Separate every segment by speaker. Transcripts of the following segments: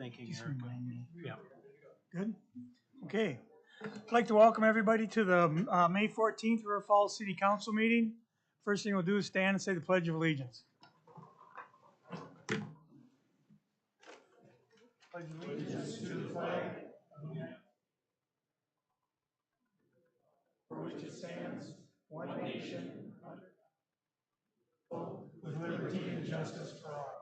Speaker 1: thanking
Speaker 2: Just
Speaker 1: Erica.
Speaker 2: remind me.
Speaker 1: Yeah.
Speaker 2: Good. Okay. I'd like to welcome everybody to the May 14th River Falls City Council meeting. First thing we'll do is stand and say the Pledge of Allegiance. Pledge of allegiance to the flag of the United States, for which it stands, one nation, under God, with liberty and justice for all.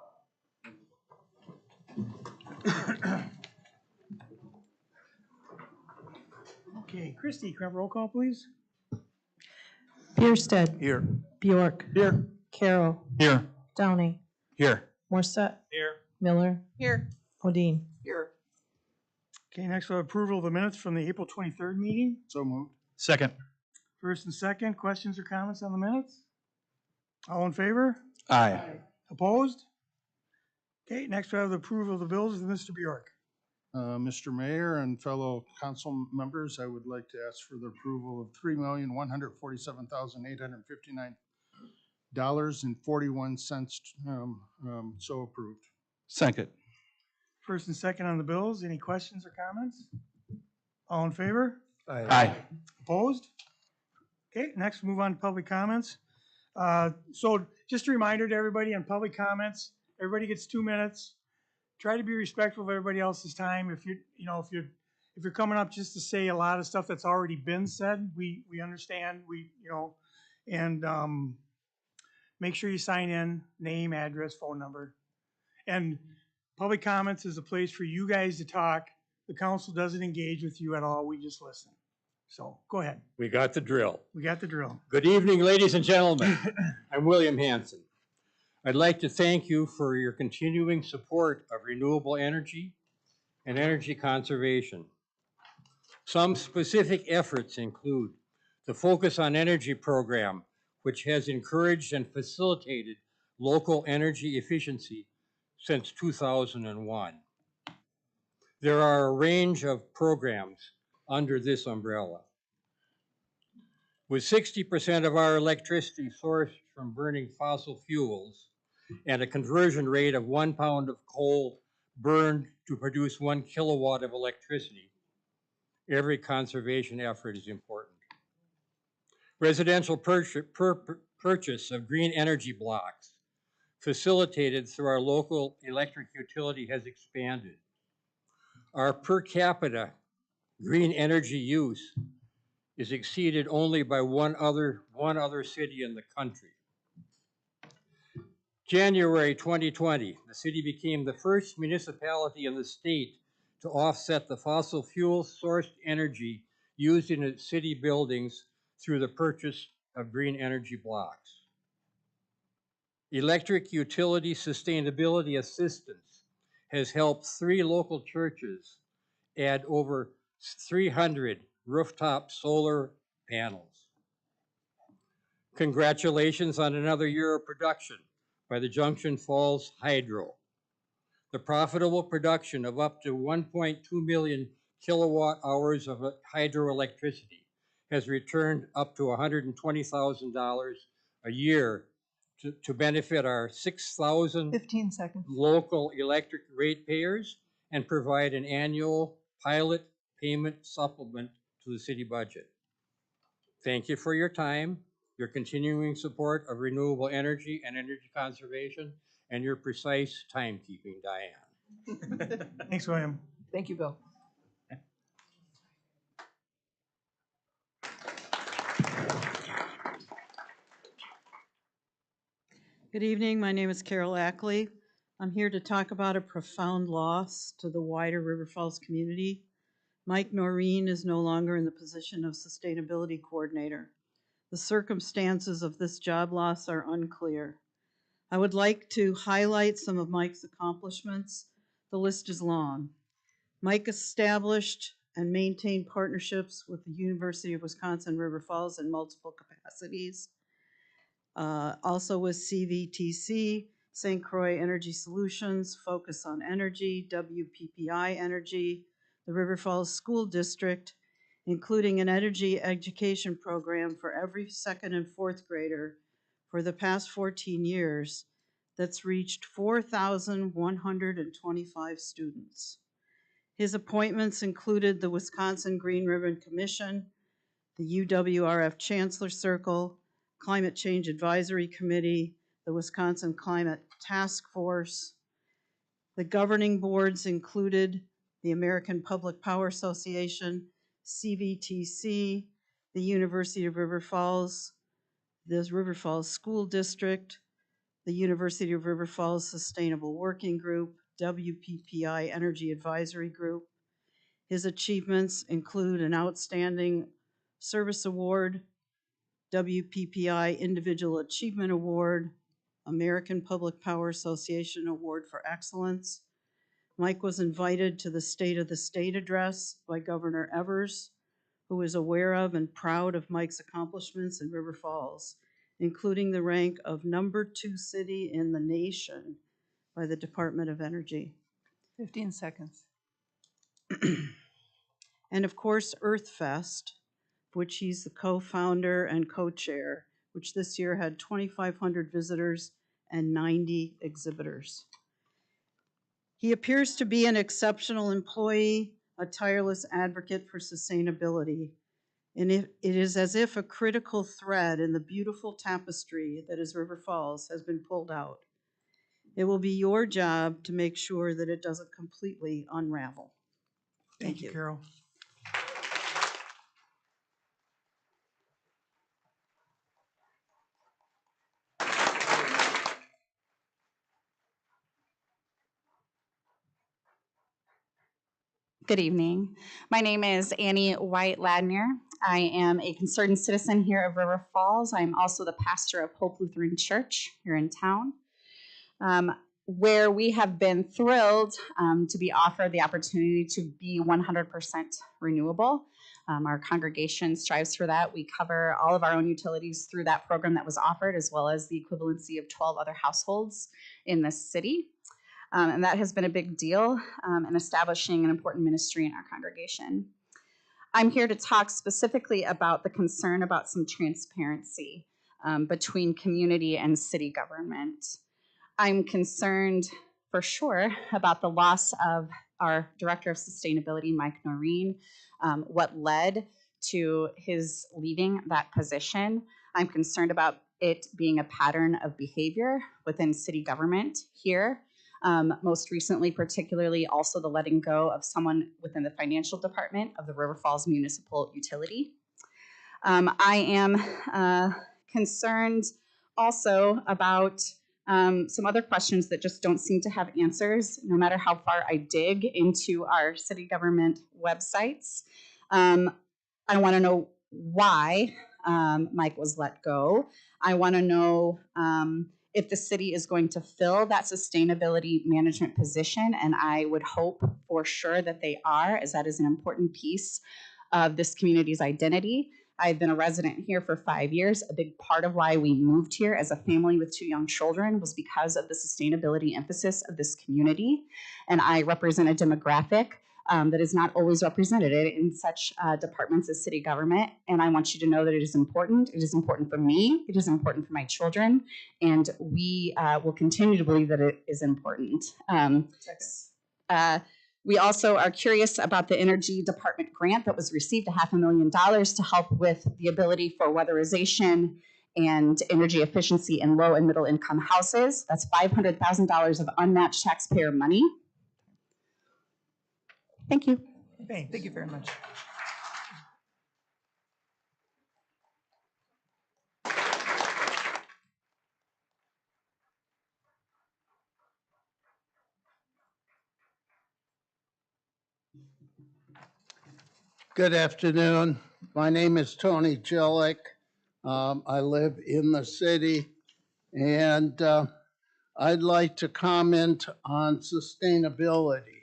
Speaker 2: Okay, Christie, can I have a roll call, please?
Speaker 3: Bierstead.
Speaker 1: Here.
Speaker 3: Bjork.
Speaker 1: Here.
Speaker 3: Carroll.
Speaker 1: Here.
Speaker 3: Downey.
Speaker 1: Here.
Speaker 3: Morset.
Speaker 1: Here.
Speaker 3: Miller.
Speaker 4: Here.
Speaker 3: Odine.
Speaker 4: Here.
Speaker 2: Okay, next we have approval of the minutes from the April 23rd meeting.
Speaker 1: So moved. Second.
Speaker 2: First and second, questions or comments on the minutes? All in favor?
Speaker 1: Aye.
Speaker 2: Opposed? Okay, next we have the approval of the bills with Mr. Bjork.
Speaker 5: Mr. Mayor and fellow council members, I would like to ask for the approval of $3,147,859.41. So approved.
Speaker 1: Second.
Speaker 2: First and second on the bills, any questions or comments? All in favor?
Speaker 1: Aye.
Speaker 2: Opposed? Okay, next we move on to public comments. So just a reminder to everybody on public comments, everybody gets 2 minutes. Try to be respectful of everybody else's time. If you're coming up just to say a lot of stuff that's already been said, we understand, and make sure you sign in, name, address, phone number. And public comments is a place for you guys to talk. The council doesn't engage with you at all. We just listen. So go ahead.
Speaker 6: We got the drill.
Speaker 2: We got the drill.
Speaker 6: Good evening, ladies and gentlemen. I'm William Hanson. I'd like to thank you for your continuing support of renewable energy and energy conservation. Some specific efforts include the Focus on Energy program, which has encouraged and facilitated local energy efficiency since 2001. There are a range of programs under this umbrella. With 60% of our electricity sourced from burning fossil fuels and a conversion rate of 1 pound of coal burned to produce 1 kilowatt of electricity, every conservation effort is important. Residential purchase of green energy blocks facilitated through our local electric utility has expanded. Our per capita green energy use is exceeded only by one other city in the country. January 2020, the city became the first municipality in the state to offset the fossil fuel sourced energy used in its city buildings through the purchase of green energy blocks. Electric utility sustainability assistance has helped 3 local churches add over 300 rooftop solar panels. Congratulations on another year of production by the Junction Falls Hydro. The profitable production of up to 1.2 million kilowatt hours of hydroelectricity has returned up to $120,000 a year to benefit our 6,000
Speaker 4: 15 seconds.
Speaker 6: local electric ratepayers and provide an annual pilot payment supplement to the city budget. Thank you for your time, your continuing support of renewable energy and energy conservation, and your precise timekeeping, Diane.
Speaker 2: Thanks, William.
Speaker 4: Thank you, Bill.
Speaker 7: Good evening. My name is Carol Ackley. I'm here to talk about a profound loss to the wider River Falls community. Mike Noreen is no longer in the position of sustainability coordinator. The circumstances of this job loss are unclear. I would like to highlight some of Mike's accomplishments. The list is long. Mike established and maintained partnerships with the University of Wisconsin River Falls in multiple capacities. Also with CVTC, St. Croix Energy Solutions, Focus on Energy, WPPI Energy, the River Falls School District, including an energy education program for every 2nd and 4th grader for the past 14 years that's reached 4,125 students. His appointments included the Wisconsin Green Ribbon Commission, the UWRF Chancellor Circle, Climate Change Advisory Committee, the Wisconsin Climate Task Force. The governing boards included the American Public Power Association, CVTC, the University of River Falls, the River Falls School District, the University of River Falls Sustainable Working Group, WPPI Energy Advisory Group. His achievements include an Outstanding Service Award, WPPI Individual Achievement Award, American Public Power Association Award for Excellence. Mike was invited to the State of the State address by Governor Evers, who is aware of and proud of Mike's accomplishments in River Falls, including the rank of #2 city in the nation by the Department of Energy.
Speaker 3: 15 seconds.
Speaker 7: And of course, EarthFest, which he's the co-founder and co-chair, which this year had 2,500 visitors and 90 exhibitors. He appears to be an exceptional employee, a tireless advocate for sustainability, and it is as if a critical thread in the beautiful tapestry that is River Falls has been pulled out. It will be your job to make sure that it doesn't completely unravel.
Speaker 2: Thank you, Carol.
Speaker 4: Good evening. My name is Annie White-Ladner. I am a concerned citizen here of River Falls. I'm also the pastor of Hope Lutheran Church here in town, where we have been thrilled to be offered the opportunity to be 100% renewable. Our congregation strives for that. We cover all of our own utilities through that program that was offered, as well as the equivalency of 12 other households in this city. And that has been a big deal in establishing an important ministry in our congregation. I'm here to talk specifically about the concern about some transparency between community and city government. I'm concerned for sure about the loss of our Director of Sustainability, Mike Noreen, what led to his leaving that position. I'm concerned about it being a pattern of behavior within city government here. Most recently, particularly also the letting go of someone within the financial department of the River Falls Municipal Utility. I am concerned also about some other questions that just don't seem to have answers, no matter how far I dig into our city government websites. I want to know why Mike was let go. I want to know if the city is going to fill that sustainability management position, and I would hope for sure that they are, as that is an important piece of this community's identity. I've been a resident here for 5 years. A big part of why we moved here as a family with 2 young children was because of the sustainability emphasis of this community, and I represent a demographic that is not always represented in such departments as city government. And I want you to know that it is important. It is important for me. It is important for my children. And we will continue to believe that it is important. We also are curious about the Energy Department grant that was received, $500,000 to help with the ability for weatherization and energy efficiency in low and middle income houses. That's $500,000 of unmatched taxpayer money. Thank you.
Speaker 3: Okay, thank you very much.
Speaker 5: Good afternoon. My name is Tony Jellick. I live in the city, and I'd like to comment on sustainability.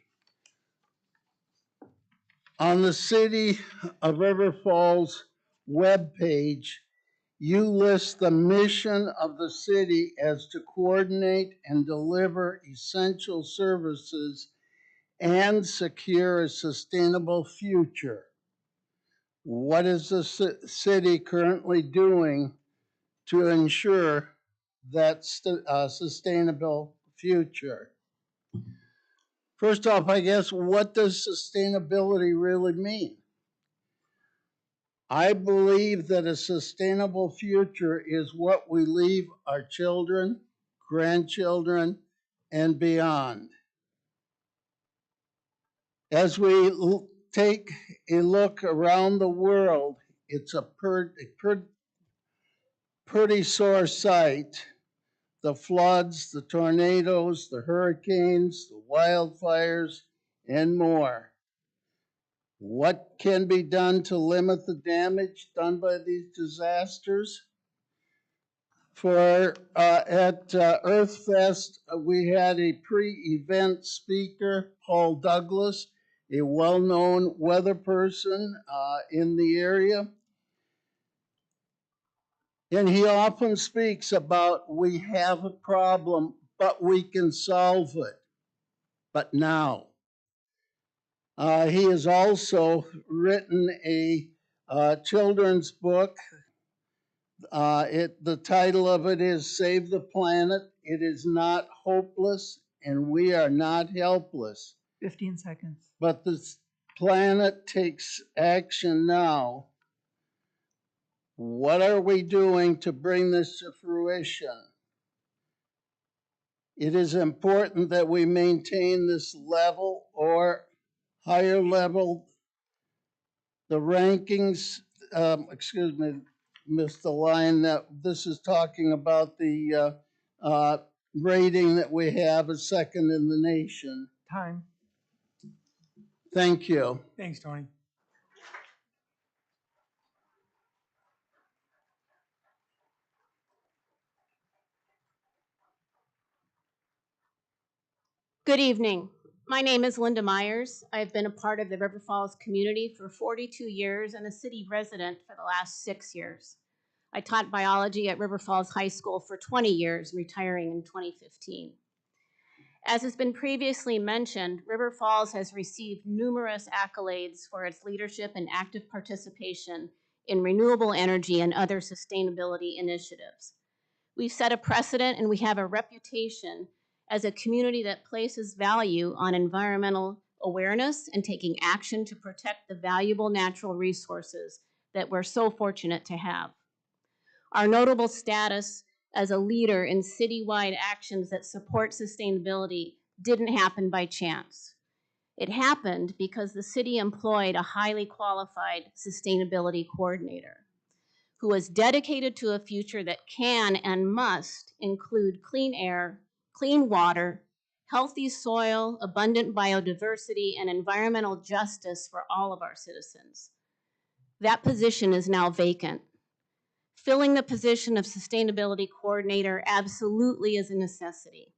Speaker 5: On the City of River Falls webpage, you list the mission of the city as to coordinate and deliver essential services and secure a sustainable future. What is the city currently doing to ensure that sustainable future. First off, I guess, what does sustainability really mean? I believe that a sustainable future is what we leave our children, grandchildren, and beyond. As we take a look around the world, it's a pretty sore sight. The floods, the tornadoes, the hurricanes, the wildfires, and more. What can be done to limit the damage done by these disasters? At EarthFest, we had a pre-event speaker, Paul Douglas, a well-known weather person in the area. And he often speaks about, we have a problem, but we can solve it. But now. He has also written a children's book. The title of it is Save the Planet. It is not hopeless, and we are not helpless.
Speaker 3: 15 seconds.
Speaker 5: But the planet takes action now. What are we doing to bring this to fruition? It is important that we maintain this level or higher level. The rankings, excuse me, missed the line that this is talking about the rating that we have as second in the nation.
Speaker 2: Time.
Speaker 5: Thank you.
Speaker 2: Thanks, Tony.
Speaker 8: Good evening. My name is Linda Myers. I've been a part of the River Falls community for 42 years and a city resident for the last 6 years. I taught biology at River Falls High School for 20 years, retiring in 2015. As has been previously mentioned, River Falls has received numerous accolades for its leadership and active participation in renewable energy and other sustainability initiatives. We've set a precedent and we have a reputation as a community that places value on environmental awareness and taking action to protect the valuable natural resources that we're so fortunate to have. Our notable status as a leader in citywide actions that support sustainability didn't happen by chance. It happened because the city employed a highly qualified sustainability coordinator who is dedicated to a future that can and must include clean air, clean water, healthy soil, abundant biodiversity, and environmental justice for all of our citizens. That position is now vacant. Filling the position of sustainability coordinator absolutely is a necessity.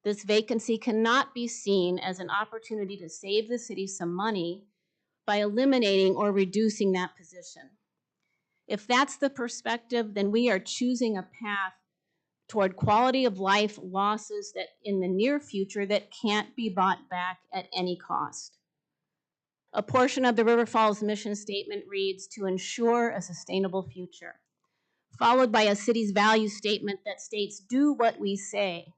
Speaker 8: This vacancy cannot be seen as an opportunity to save the city some money by eliminating or reducing that position. If that's the perspective, then we are choosing a path toward quality of life losses that in the near future that can't be bought back at any cost. A portion of the River Falls mission statement reads, to ensure a sustainable future, followed by a city's value statement that states, do what we say.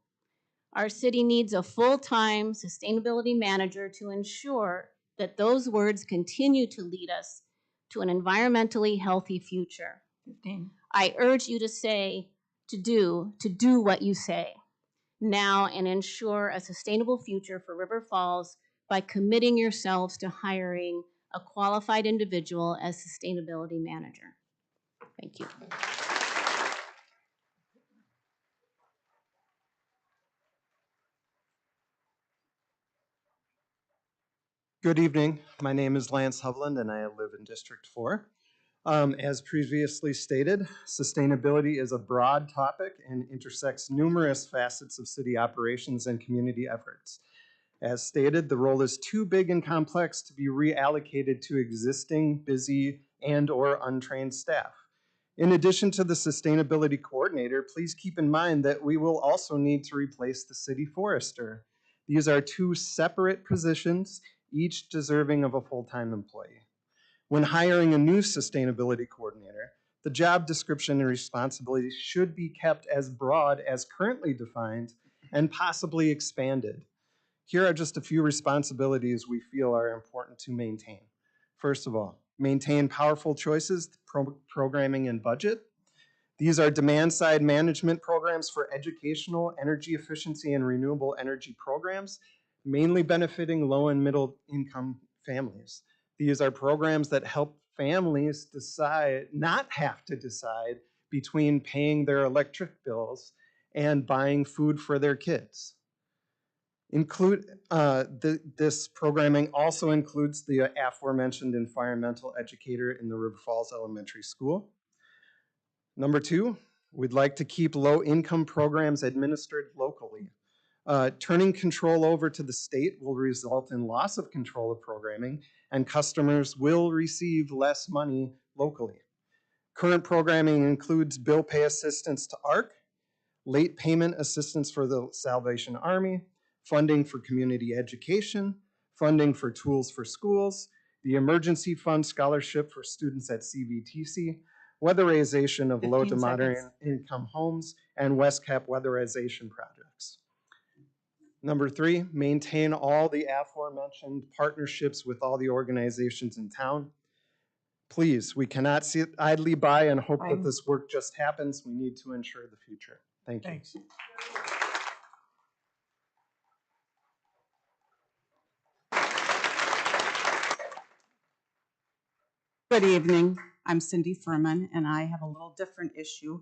Speaker 8: Our city needs a full-time sustainability manager to ensure that those words continue to lead us to an environmentally healthy future.
Speaker 3: 15.
Speaker 8: I urge you to do what you say now and ensure a sustainable future for River Falls by committing yourselves to hiring a qualified individual as sustainability manager. Thank you.
Speaker 9: Good evening. My name is Lance Hovland and I live in District 4. As previously stated, sustainability is a broad topic and intersects numerous facets of city operations and community efforts. As stated, the role is too big and complex to be reallocated to existing, busy, and/or untrained staff. In addition to the sustainability coordinator, please keep in mind that we will also need to replace the city forester. These are two separate positions, each deserving of a full-time employee. When hiring a new sustainability coordinator, The job description and responsibilities should be kept as broad as currently defined and possibly expanded. Here are just a few responsibilities we feel are important to maintain. First of all, maintain powerful choices, programming, and budget. These are demand-side management programs for educational, energy efficiency, and renewable energy programs, mainly benefiting low and middle income families. These are programs that help families not have to decide between paying their electric bills and buying food for their kids. This programming also includes the aforementioned environmental educator in the River Falls Elementary School. Number two, we'd like to keep low-income programs administered locally. Turning control over to the state will result in loss of control of programming, and customers will receive less money locally. Current programming includes bill pay assistance to ARC, late payment assistance for the Salvation Army, funding for community education, funding for tools for schools, the emergency fund scholarship for students at CVTC, weatherization of low to
Speaker 3: 15
Speaker 9: moderate
Speaker 3: seconds.
Speaker 9: income homes, and West Cap weatherization projects. Number three, maintain all the aforementioned partnerships with all the organizations in town. Please, we cannot sit idly by and hope that this work just happens. We need to ensure the future. Thank you.
Speaker 2: Thanks.
Speaker 10: Good evening. I'm Cindy Furman, and I have a little different issue.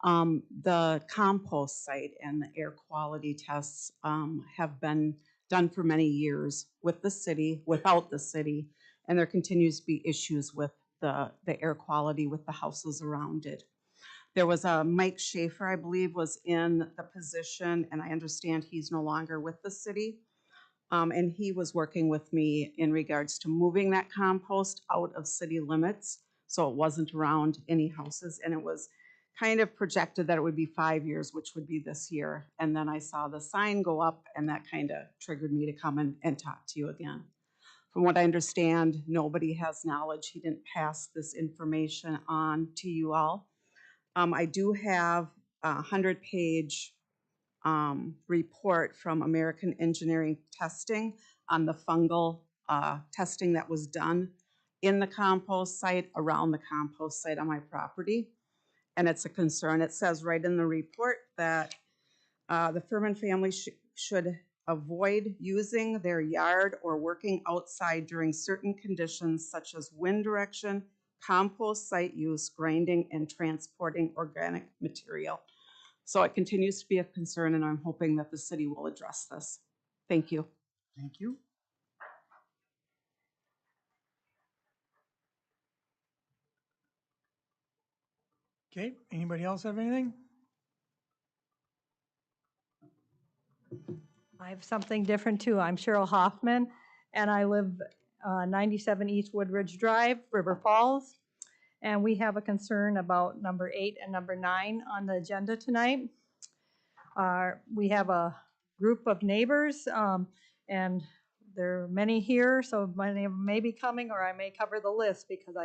Speaker 10: The compost site and the air quality tests have been done for many years with the city, without the city, and there continues to be issues with the air quality with the houses around it. There was a Mike Schaefer, I believe, was in the position, and I understand he's no longer with the city. And he was working with me in regards to moving that compost out of city limits, so it wasn't around any houses, and it was kind of projected that it would be 5 years, which would be this year. And then I saw the sign go up, and that kind of triggered me to come and talk to you again. From what I understand, nobody has knowledge. He didn't pass this information on to you all. I do have a 100-page report from American Engineering Testing on the fungal testing that was done in the compost site, around the compost site on my property. And it's a concern. It says right in the report that the Furman family should avoid using their yard or working outside during certain conditions such as wind direction, compost site use, grinding, and transporting organic material. So it continues to be a concern, and I'm hoping that the city will address this. Thank you.
Speaker 2: Thank you. Okay, anybody else have anything?
Speaker 11: I have something different too. I'm Cheryl Hoffman, and I live 97 East Woodridge Drive, River Falls. And we have a concern about number 8 and number 9 on the agenda tonight. We have a group of neighbors, and there are many here, so my name may be coming, or I may cover the list because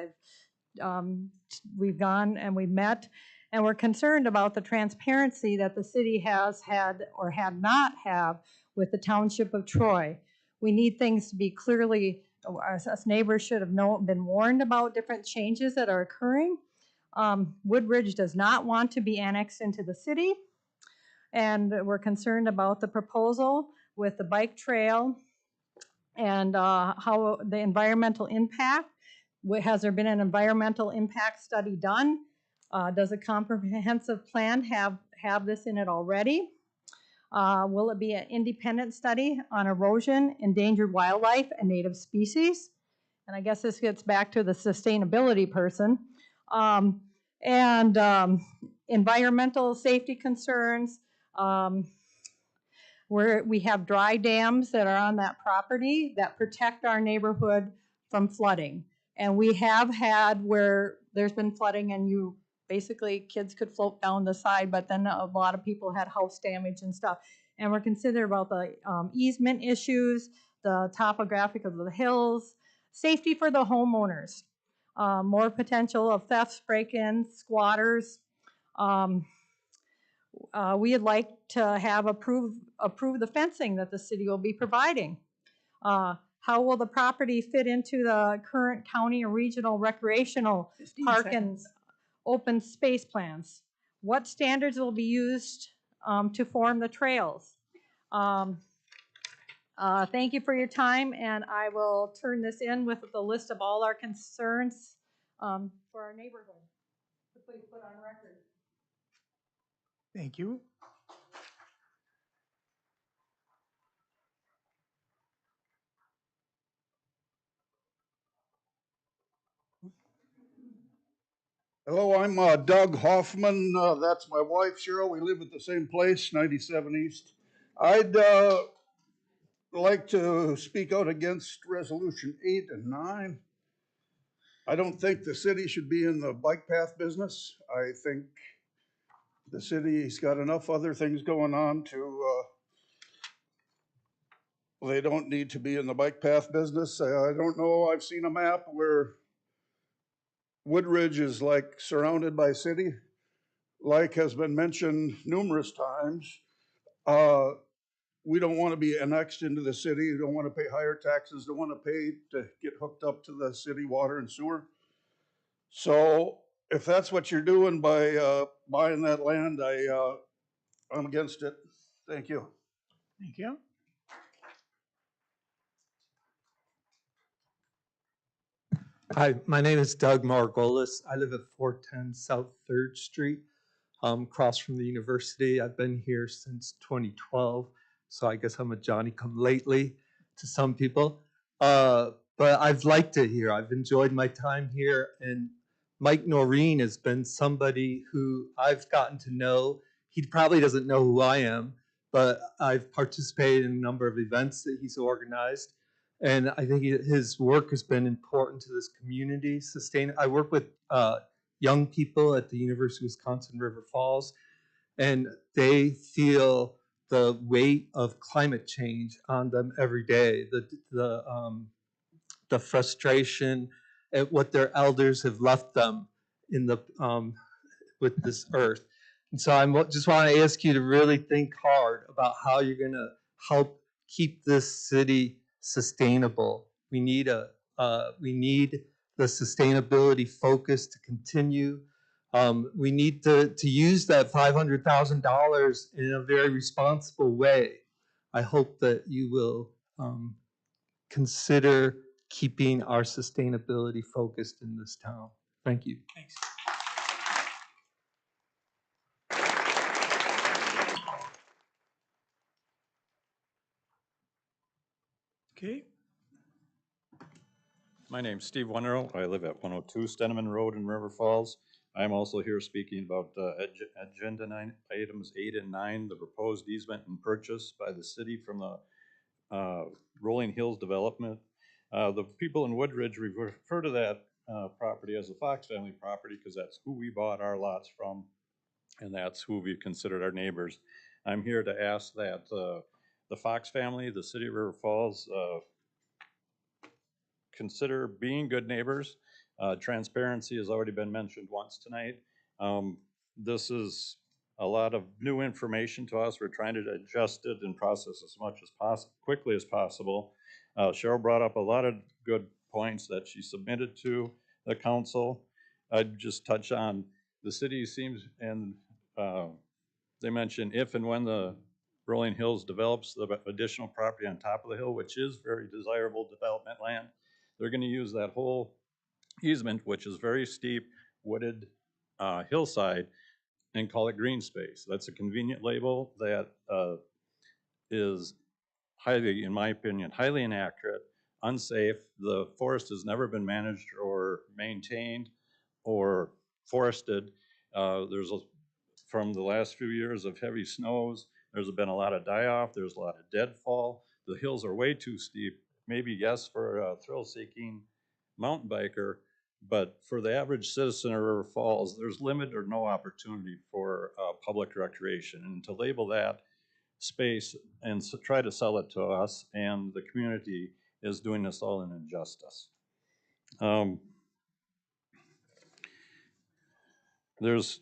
Speaker 11: we've gone and we've met, and we're concerned about the transparency that the city has had or had not have with the Township of Troy. We need things to be clearly, us neighbors should have been warned about different changes that are occurring. Woodridge does not want to be annexed into the city, and we're concerned about the proposal with the bike trail and how the environmental impact. Has there been an environmental impact study done? Does a comprehensive plan have this in it already? Will it be an independent study on erosion, endangered wildlife, and native species? And I guess this gets back to the sustainability person. Environmental safety concerns. We have dry dams that are on that property that protect our neighborhood from flooding. And we have had where there's been flooding and basically kids could float down the side, but then a lot of people had house damage and stuff. And we're concerned about the easement issues, the topographic of the hills, safety for the homeowners. more potential of thefts, break-ins, squatters. We'd like to have approve the fencing that the city will be providing. How will the property fit into the current county and regional recreational
Speaker 3: 15
Speaker 11: park and
Speaker 3: seconds.
Speaker 11: open space plans? What standards will be used to form the trails? Thank you for your time, and I will turn this in with the list of all our concerns for our neighborhood to please put on record.
Speaker 2: Thank you.
Speaker 12: Hello, I'm Doug Hoffman. That's my wife, Cheryl. We live at the same place, 97 East. I'd like to speak out against Resolution 8 and 9. I don't think the city should be in the bike path business. I think the city's got enough other things going on to, they don't need to be in the bike path business. I don't know, I've seen a map where Woodridge is like surrounded by city. Like has been mentioned numerous times, we don't want to be annexed into the city. We don't want to pay higher taxes. Don't want to pay to get hooked up to the city water and sewer. So if that's what you're doing by buying that land, I'm against it. Thank you.
Speaker 2: Thank you.
Speaker 13: Hi, my name is Doug Margolis. I live at 410 South 3rd Street, across from the university. I've been here since 2012, so I guess I'm a Johnny-come-lately to some people. But I've liked it here. I've enjoyed my time here, and Mike Noreen has been somebody who I've gotten to know. He probably doesn't know who I am, but I've participated in a number of events that he's organized. And I think his work has been important to this community. I work with young people at the University of Wisconsin River Falls, and they feel the weight of climate change on them every day. The frustration at what their elders have left them in the with this earth. And so I just want to ask you to really think hard about how you're going to help keep this city sustainable. We need the sustainability focus to continue. We need to use that $500,000 in a very responsible way. I hope that you will consider keeping our sustainability focused in this town. Thank you.
Speaker 2: Thanks. Okay.
Speaker 1: My name's Steve Wonderl. I live at 102 Steneman Road in River Falls. I'm also here speaking about Agenda 9, Items 8 and 9, the proposed easement and purchase by the city from the Rolling Hills development. The people in Woodridge refer to that property as the Fox family property because that's who we bought our lots from, and that's who we considered our neighbors. I'm here to ask that the Fox family, the city of River Falls, consider being good neighbors. Transparency has already been mentioned once tonight. This is a lot of new information to us. We're trying to adjust it and process as much as quickly as possible. Cheryl brought up a lot of good points that she submitted to the council. I'd just touch on the city seems, and they mentioned if and when the Rolling Hills develops the additional property on top of the hill, which is very desirable development land, they're going to use that whole easement, which is very steep, wooded hillside, and call it green space. That's a convenient label that is highly, in my opinion, highly inaccurate, unsafe. The forest has never been managed or maintained or forested. From the last few years of heavy snows, there's been a lot of die-off, there's a lot of deadfall. The hills are way too steep. Maybe yes for a thrill-seeking mountain biker, but for the average citizen of River Falls, there's limited or no opportunity for public recreation. And to label that space and try to sell it to us and the community is doing us all an injustice. There's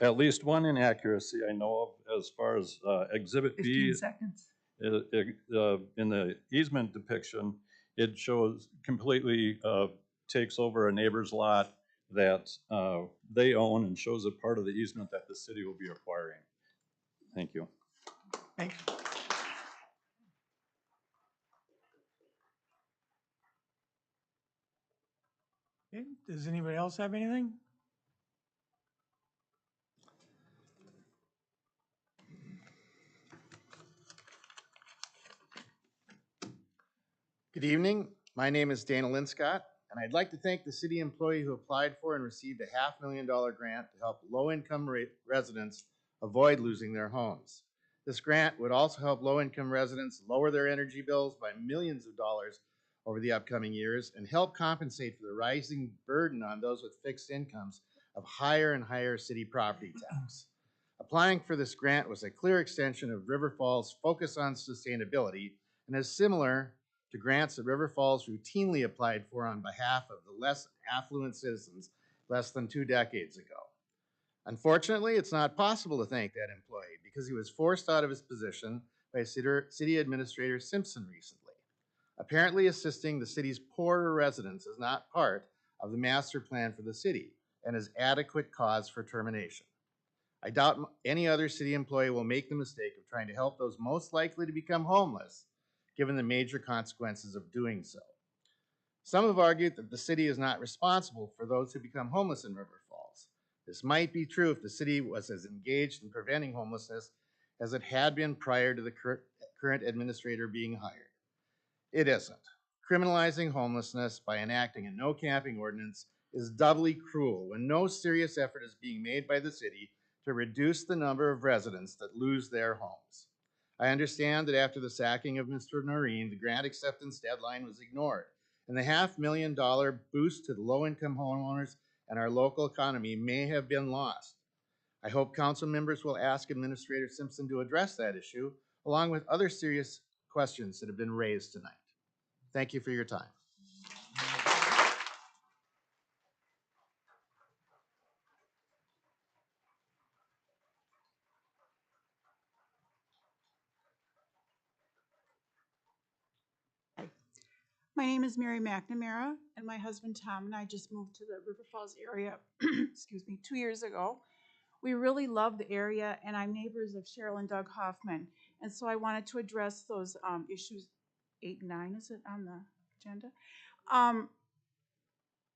Speaker 1: at least one inaccuracy I know of as far as Exhibit B.
Speaker 3: 15 seconds.
Speaker 1: In the easement depiction, it shows completely takes over a neighbor's lot that they own and shows a part of the easement that the city will be acquiring. Thank you.
Speaker 2: Thanks. Okay, does anybody else have anything?
Speaker 14: Good evening. My name is Dana Linscott, and I'd like to thank the city employee who applied for and received a $500,000 grant to help low-income residents avoid losing their homes. This grant would also help low-income residents lower their energy bills by millions of dollars over the upcoming years and help compensate for the rising burden on those with fixed incomes of higher and higher city property tax. Applying for this grant was a clear extension of River Falls' focus on sustainability and is similar to grants that River Falls routinely applied for on behalf of the less affluent citizens less than 2 decades ago. Unfortunately, it's not possible to thank that employee because he was forced out of his position by City Administrator Simpson recently. Apparently, assisting the city's poorer residents is not part of the master plan for the city and is adequate cause for termination. I doubt any other city employee will make the mistake of trying to help those most likely to become homeless, given the major consequences of doing so. Some have argued that the city is not responsible for those who become homeless in River Falls. This might be true if the city was as engaged in preventing homelessness as it had been prior to the current administrator being hired. It isn't. Criminalizing homelessness by enacting a no camping ordinance is doubly cruel when no serious effort is being made by the city to reduce the number of residents that lose their homes. I understand that after the sacking of Mr. Noreen, the grant acceptance deadline was ignored, and the $500,000 boost to the low-income homeowners and our local economy may have been lost. I hope council members will ask Administrator Simpson to address that issue, along with other serious questions that have been raised tonight. Thank you for your time.
Speaker 15: My name is Mary McNamara, and my husband Tom and I just moved to the River Falls area, excuse me, 2 years ago. We really love the area, and I'm neighbors of Cheryl and Doug Hoffman. And so I wanted to address those issues 8 and 9, is it on the agenda?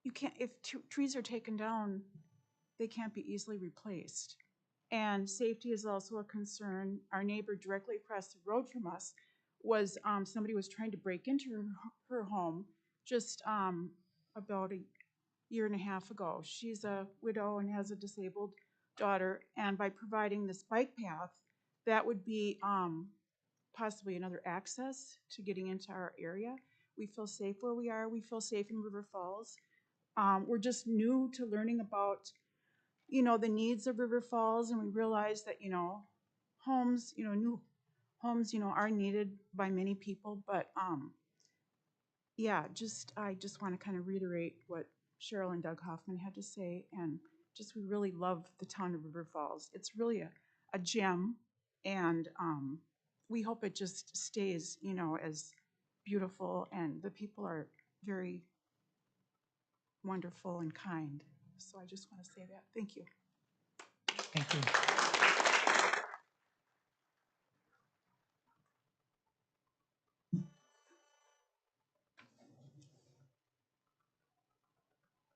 Speaker 15: You can't, if trees are taken down, they can't be easily replaced. And safety is also a concern. Our neighbor directly across the road from us was somebody was trying to break into her home just about a year and a half ago. She's a widow and has a disabled daughter, and by providing this bike path, that would be possibly another access to getting into our area. We feel safe where we are. We feel safe in River Falls. We're just new to learning about, you know, the needs of River Falls, and we realize that, you know, homes, you know, new homes, you know, are needed by many people, but yeah, I just want to kind of reiterate what Cheryl and Doug Hoffman had to say, and just we really love the town of River Falls. It's really a gem, and we hope it just stays, you know, as beautiful, and the people are very wonderful and kind. So I just want to say that. Thank you.
Speaker 2: Thank you.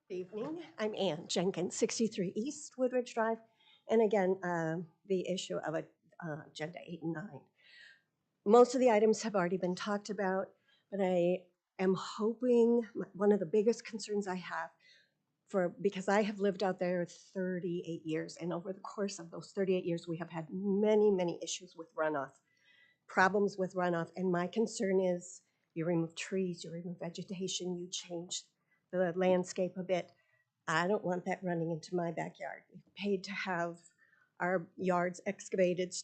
Speaker 16: Good evening. I'm Ann Jenkins, 63 East Woodridge Drive. And again, the issue of Agenda 8 and 9. Most of the items have already been talked about, but I am hoping, one of the biggest concerns I have, because I have lived out there 38 years, and over the course of those 38 years, we have had many, many issues with runoff, problems with runoff, and my concern is you remove trees, you remove vegetation, you change the landscape a bit. I don't want that running into my backyard. We paid to have our yards excavated,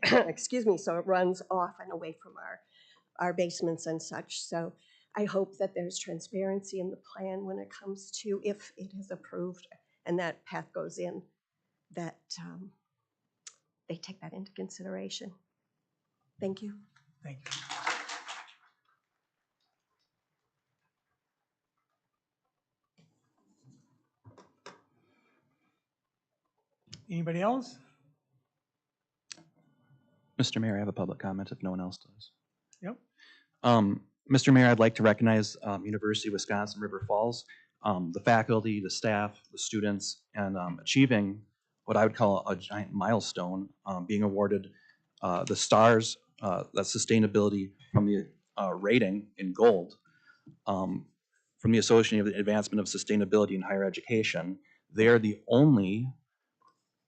Speaker 16: excuse me, so it runs off and away from our basements and such. So I hope that there's transparency in the plan when it comes to if it is approved and that path goes in, that they take that into consideration. Thank you.
Speaker 2: Thank you. Anybody else?
Speaker 17: Mr. Mayor, I have a public comment if no one else does.
Speaker 2: Yep.
Speaker 17: Mr. Mayor, I'd like to recognize University of Wisconsin River Falls, the faculty, the staff, the students, and achieving what I would call a giant milestone, being awarded the stars, that sustainability from the rating in gold from the Association of the Advancement of Sustainability in Higher Education. They are the only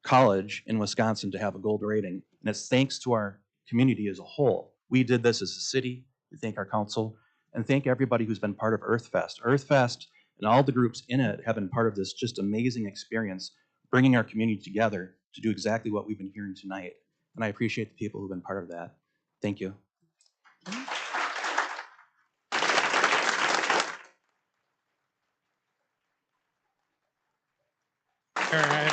Speaker 17: college in Wisconsin to have a gold rating, and it's thanks to our community as a whole. We did this as a city. We thank our council and thank everybody who's been part of EarthFest. EarthFest and all the groups in it have been part of this just amazing experience, bringing our community together to do exactly what we've been hearing tonight. And I appreciate the people who've been part of that. Thank you.
Speaker 18: Aaron, I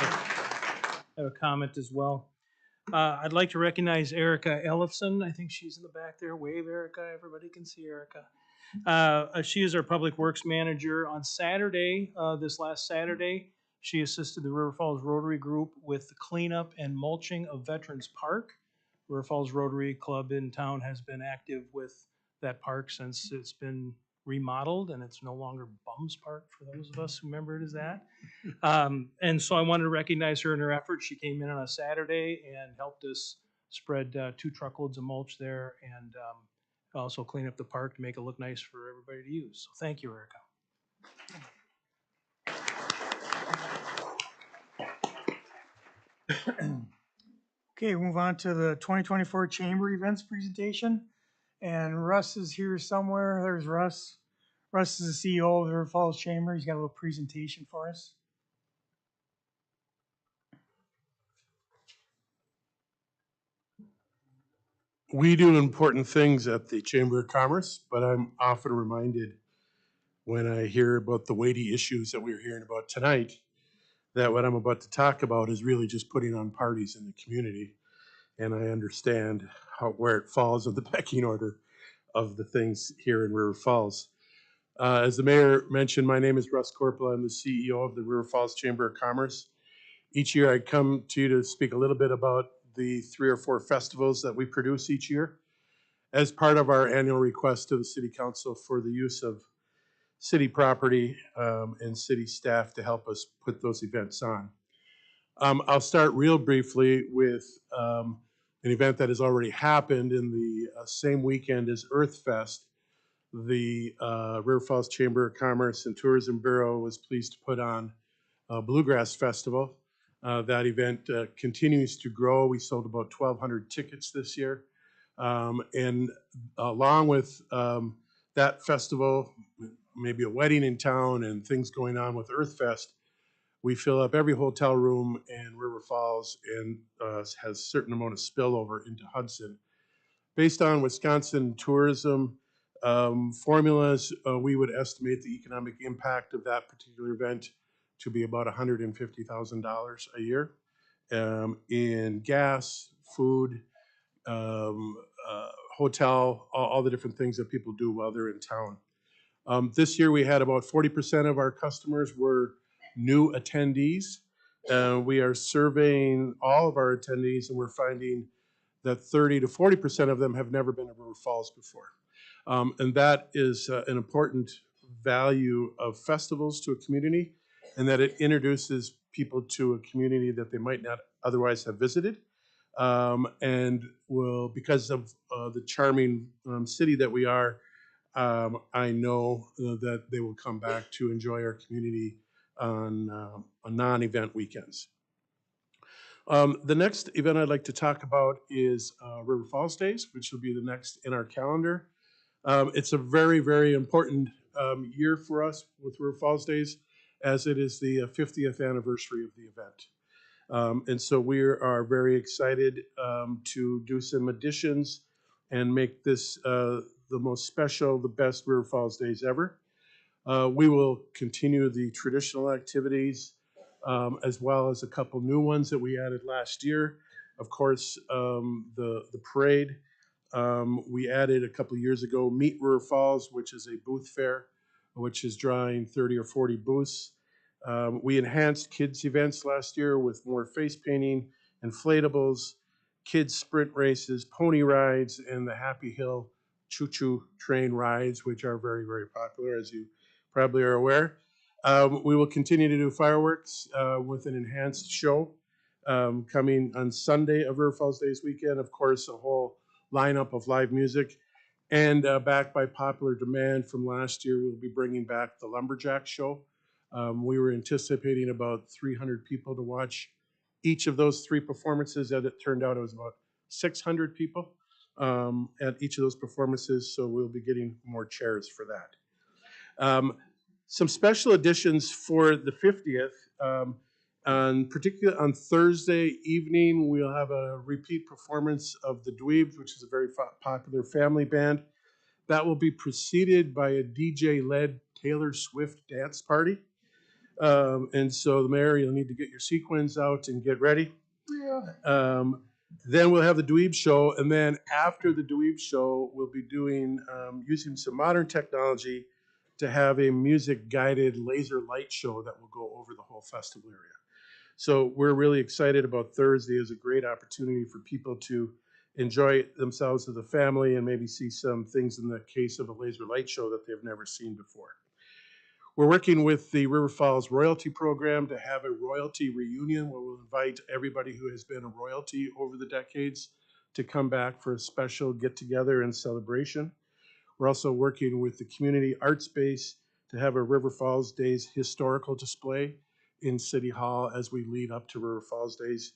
Speaker 18: have a comment as well. I'd like to recognize Erica Ellefson. I think she's in the back there. Wave, Erica. Everybody can see Erica. She is our Public Works Manager. On Saturday, this last Saturday, she assisted the River Falls Rotary Group with the cleanup and mulching of Veterans Park. River Falls Rotary Club in town has been active with that park since it's been remodeled, and it's no longer Bums Park for those of us who remember it as that. And so I wanted to recognize her in her efforts. She came in on a Saturday and helped us spread 2 truckloads of mulch there and also clean up the park to make it look nice for everybody to use. So thank you, Erica.
Speaker 2: Okay, we'll move on to the 2024 Chamber Events presentation. And Russ is here somewhere. There's Russ. Russ is the CEO of the River Falls Chamber. He's got a little presentation for us.
Speaker 19: We do important things at the Chamber of Commerce, but I'm often reminded when I hear about the weighty issues that we're hearing about tonight, that what I'm about to talk about is really just putting on parties in the community. And I understand where it falls in the pecking order of the things here in River Falls. As the mayor mentioned, my name is Russ Corporal. I'm the CEO of the River Falls Chamber of Commerce. Each year I come to you to speak a little bit about the 3 or 4 festivals that we produce each year as part of our annual request to the City Council for the use of city property and city staff to help us put those events on. I'll start real briefly with an event that has already happened in the same weekend as EarthFest. The River Falls Chamber of Commerce and Tourism Bureau was pleased to put on a Bluegrass Festival. That event continues to grow. We sold about 1,200 tickets this year. And along with that festival, maybe a wedding in town and things going on with EarthFest, we fill up every hotel room in River Falls and has a certain amount of spillover into Hudson. Based on Wisconsin tourism formulas, we would estimate the economic impact of that particular event to be about $150,000 a year in gas, food, hotel, all the different things that people do while they're in town. This year we had about 40% of our customers were new attendees. We are surveying all of our attendees and we're finding that 30 to 40% of them have never been to River Falls before. And that is an important value of festivals to a community, and that it introduces people to a community that they might not otherwise have visited. And will, because of the charming city that we are, I know that they will come back to enjoy our community on non-event weekends. The next event I'd like to talk about is River Falls Days, which will be the next in our calendar. It's a very, very important year for us with River Falls Days, as it is the 50th anniversary of the event. And so we are very excited to do some additions and make this the most special, the best River Falls Days ever. We will continue the traditional activities as well as a couple new ones that we added last year. Of course, the parade. We added a couple of years ago Meet River Falls, which is a booth fair, which is drawing 30 or 40 booths. We enhanced kids events last year with more face painting, inflatables, kids sprint races, pony rides, and the Happy Hill choo-choo train rides, which are very, very popular, as you probably are aware. We will continue to do fireworks with an enhanced show coming on Sunday of River Falls Days weekend. Of course, a whole lineup of live music. And backed by popular demand from last year, we'll be bringing back the Lumberjack Show. We were anticipating about 300 people to watch each of those three performances. As it turned out, it was about 600 people at each of those performances, so we'll be getting more chairs for that. Some special editions for the 50th. Particularly on Thursday evening, we'll have a repeat performance of the Dweebs, which is a very popular family band. That will be preceded by a DJ-led Taylor Swift dance party. And so the mayor, you'll need to get your sequins out and get ready. Then we'll have the Dweeb show, and then after the Dweeb show, we'll be doing using some modern technology to have a music-guided laser light show that will go over the whole festival area. So we're really excited about Thursday. It's a great opportunity for people to enjoy themselves as a family and maybe see some things in the case of a laser light show that they've never seen before. We're working with the River Falls Royalty Program to have a royalty reunion where we'll invite everybody who has been a royalty over the decades to come back for a special get-together and celebration. We're also working with the Community Art Space to have a River Falls Days historical display in City Hall as we lead up to River Falls Days,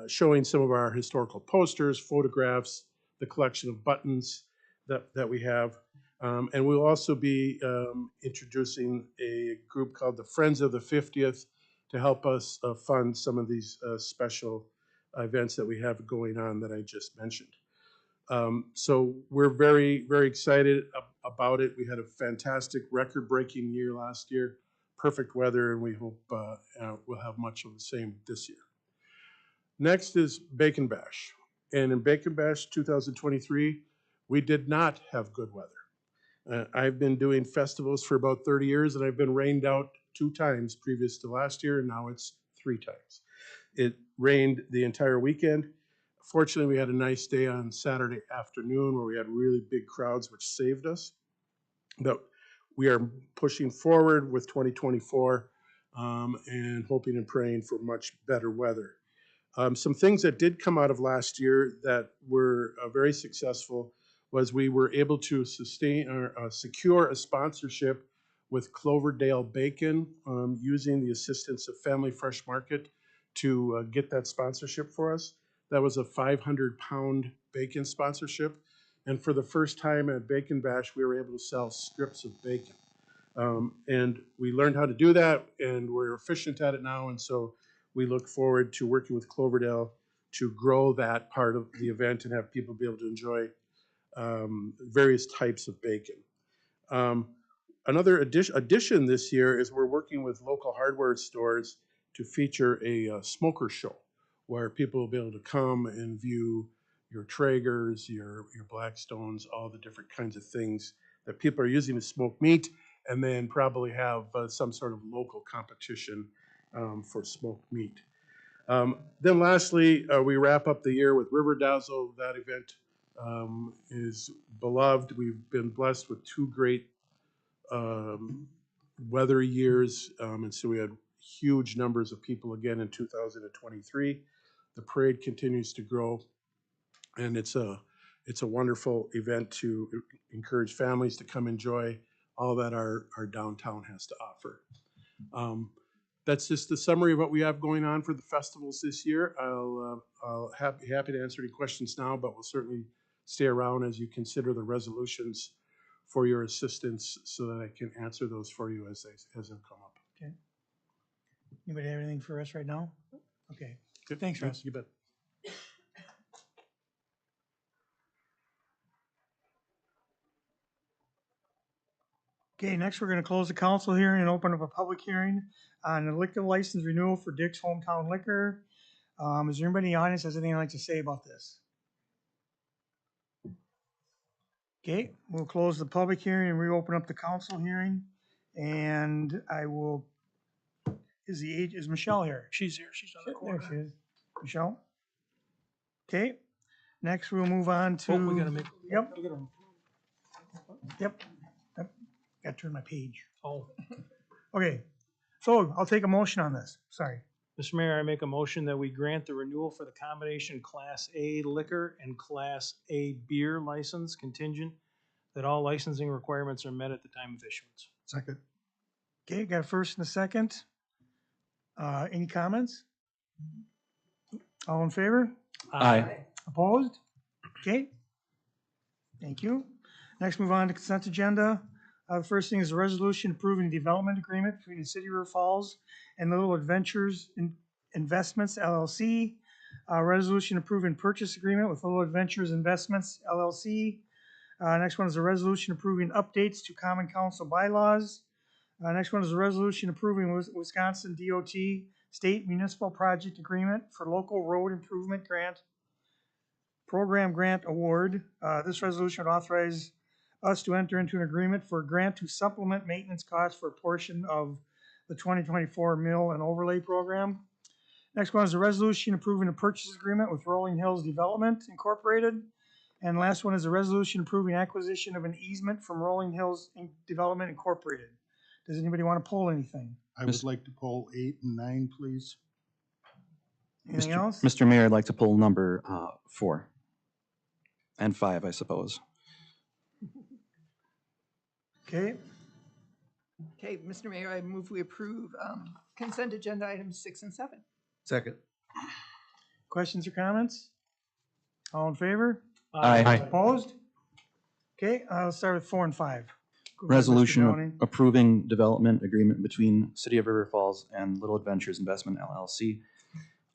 Speaker 19: showing some of our historical posters, photographs, the collection of buttons that we have. And we'll also be introducing a group called the Friends of the 50th to help us fund some of these special events that we have going on that I just mentioned. So we're very, very excited about it. We had a fantastic record-breaking year last year, perfect weather, and we hope we'll have much of the same this year. Next is Bacon Bash. And in Bacon Bash 2023, we did not have good weather. I've been doing festivals for about 30 years, and I've been rained out 2 times previous to last year, and now it's 3 times. It rained the entire weekend. Fortunately, we had a nice day on Saturday afternoon where we had really big crowds, which saved us. But we are pushing forward with 2024 and hoping and praying for much better weather. Some things that did come out of last year that were very successful was we were able to secure a sponsorship with Cloverdale Bacon using the assistance of Family Fresh Market to get that sponsorship for us. That was a 500-pound bacon sponsorship. And for the first time at Bacon Bash, we were able to sell strips of bacon. And we learned how to do that, and we're efficient at it now. And so we look forward to working with Cloverdale to grow that part of the event and have people be able to enjoy various types of bacon. Another addition this year is we're working with local hardware stores to feature a smoker show where people will be able to come and view your Traegers, your Blackstones, all the different kinds of things that people are using to smoke meat, and then probably have some sort of local competition for smoked meat. Then lastly, we wrap up the year with River Dazzle. That event is beloved. We've been blessed with 2 great weather years, and so we had huge numbers of people again in 2023. The parade continues to grow, and it's a wonderful event to encourage families to come enjoy all that our downtown has to offer. That's just the summary of what we have going on for the festivals this year. I'll be happy to answer any questions now, but we'll certainly stay around as you consider the resolutions for your assistance so that I can answer those for you as they come up.
Speaker 2: Okay. Anybody have anything for us right now? Okay. Good. Thanks, Russ.
Speaker 19: You bet.
Speaker 2: Okay, next we're gonna close the council hearing and open up a public hearing on the liquor license renewal for Dick's Hometown Liquor. Is there anybody in the audience that has anything they'd like to say about this? Okay, we'll close the public hearing and reopen up the council hearing. And I will, is Michelle here?
Speaker 18: She's here, she's on the
Speaker 2: There
Speaker 18: corner.
Speaker 2: she is. Michelle? Okay, next we'll move on to.
Speaker 18: Oh, we gotta make.
Speaker 2: Yep. Yep. Gotta turn my page.
Speaker 18: Oh.
Speaker 2: Okay, so I'll take a motion on this. Sorry.
Speaker 18: Mr. Mayor, I make a motion that we grant the renewal for the combination Class A liquor and Class A beer license contingent that all licensing requirements are met at the time of issuance.
Speaker 2: Second. Okay, got a first and a second. Any comments? All in favor?
Speaker 17: Aye.
Speaker 2: Opposed? Okay. Thank you. Next, move on to consent agenda. The first thing is a resolution approving a development agreement between the City of River Falls and Little Adventures Investments LLC. Resolution approving purchase agreement with Little Adventures Investments LLC. Next one is a resolution approving updates to Common Council bylaws. Next one is a resolution approving Wisconsin DOT State Municipal Project Agreement for Local Road Improvement Grant Program Grant Award. This resolution would authorize us to enter into an agreement for a grant to supplement maintenance costs for a portion of the 2024 mill and overlay program. Next one is a resolution approving a purchase agreement with Rolling Hills Development Incorporated. And last one is a resolution approving acquisition of an easement from Rolling Hills Development Incorporated. Does anybody want to pull anything?
Speaker 12: I would like to pull 8 and 9, please.
Speaker 2: Anything else?
Speaker 17: Mr. Mayor, I'd like to pull number 4 and 5, I suppose.
Speaker 2: Okay,
Speaker 3: Okay, Mr. Mayor, I move we approve consent agenda items 6 and 7.
Speaker 9: Second.
Speaker 2: questions or comments? All in favor?
Speaker 17: Aye.
Speaker 2: Opposed? Okay, I'll start with 4 and 5. Go ahead, Mr.
Speaker 17: Resolution
Speaker 2: Downey.
Speaker 17: approving development agreement between City of River Falls and Little Adventures Investment LLC.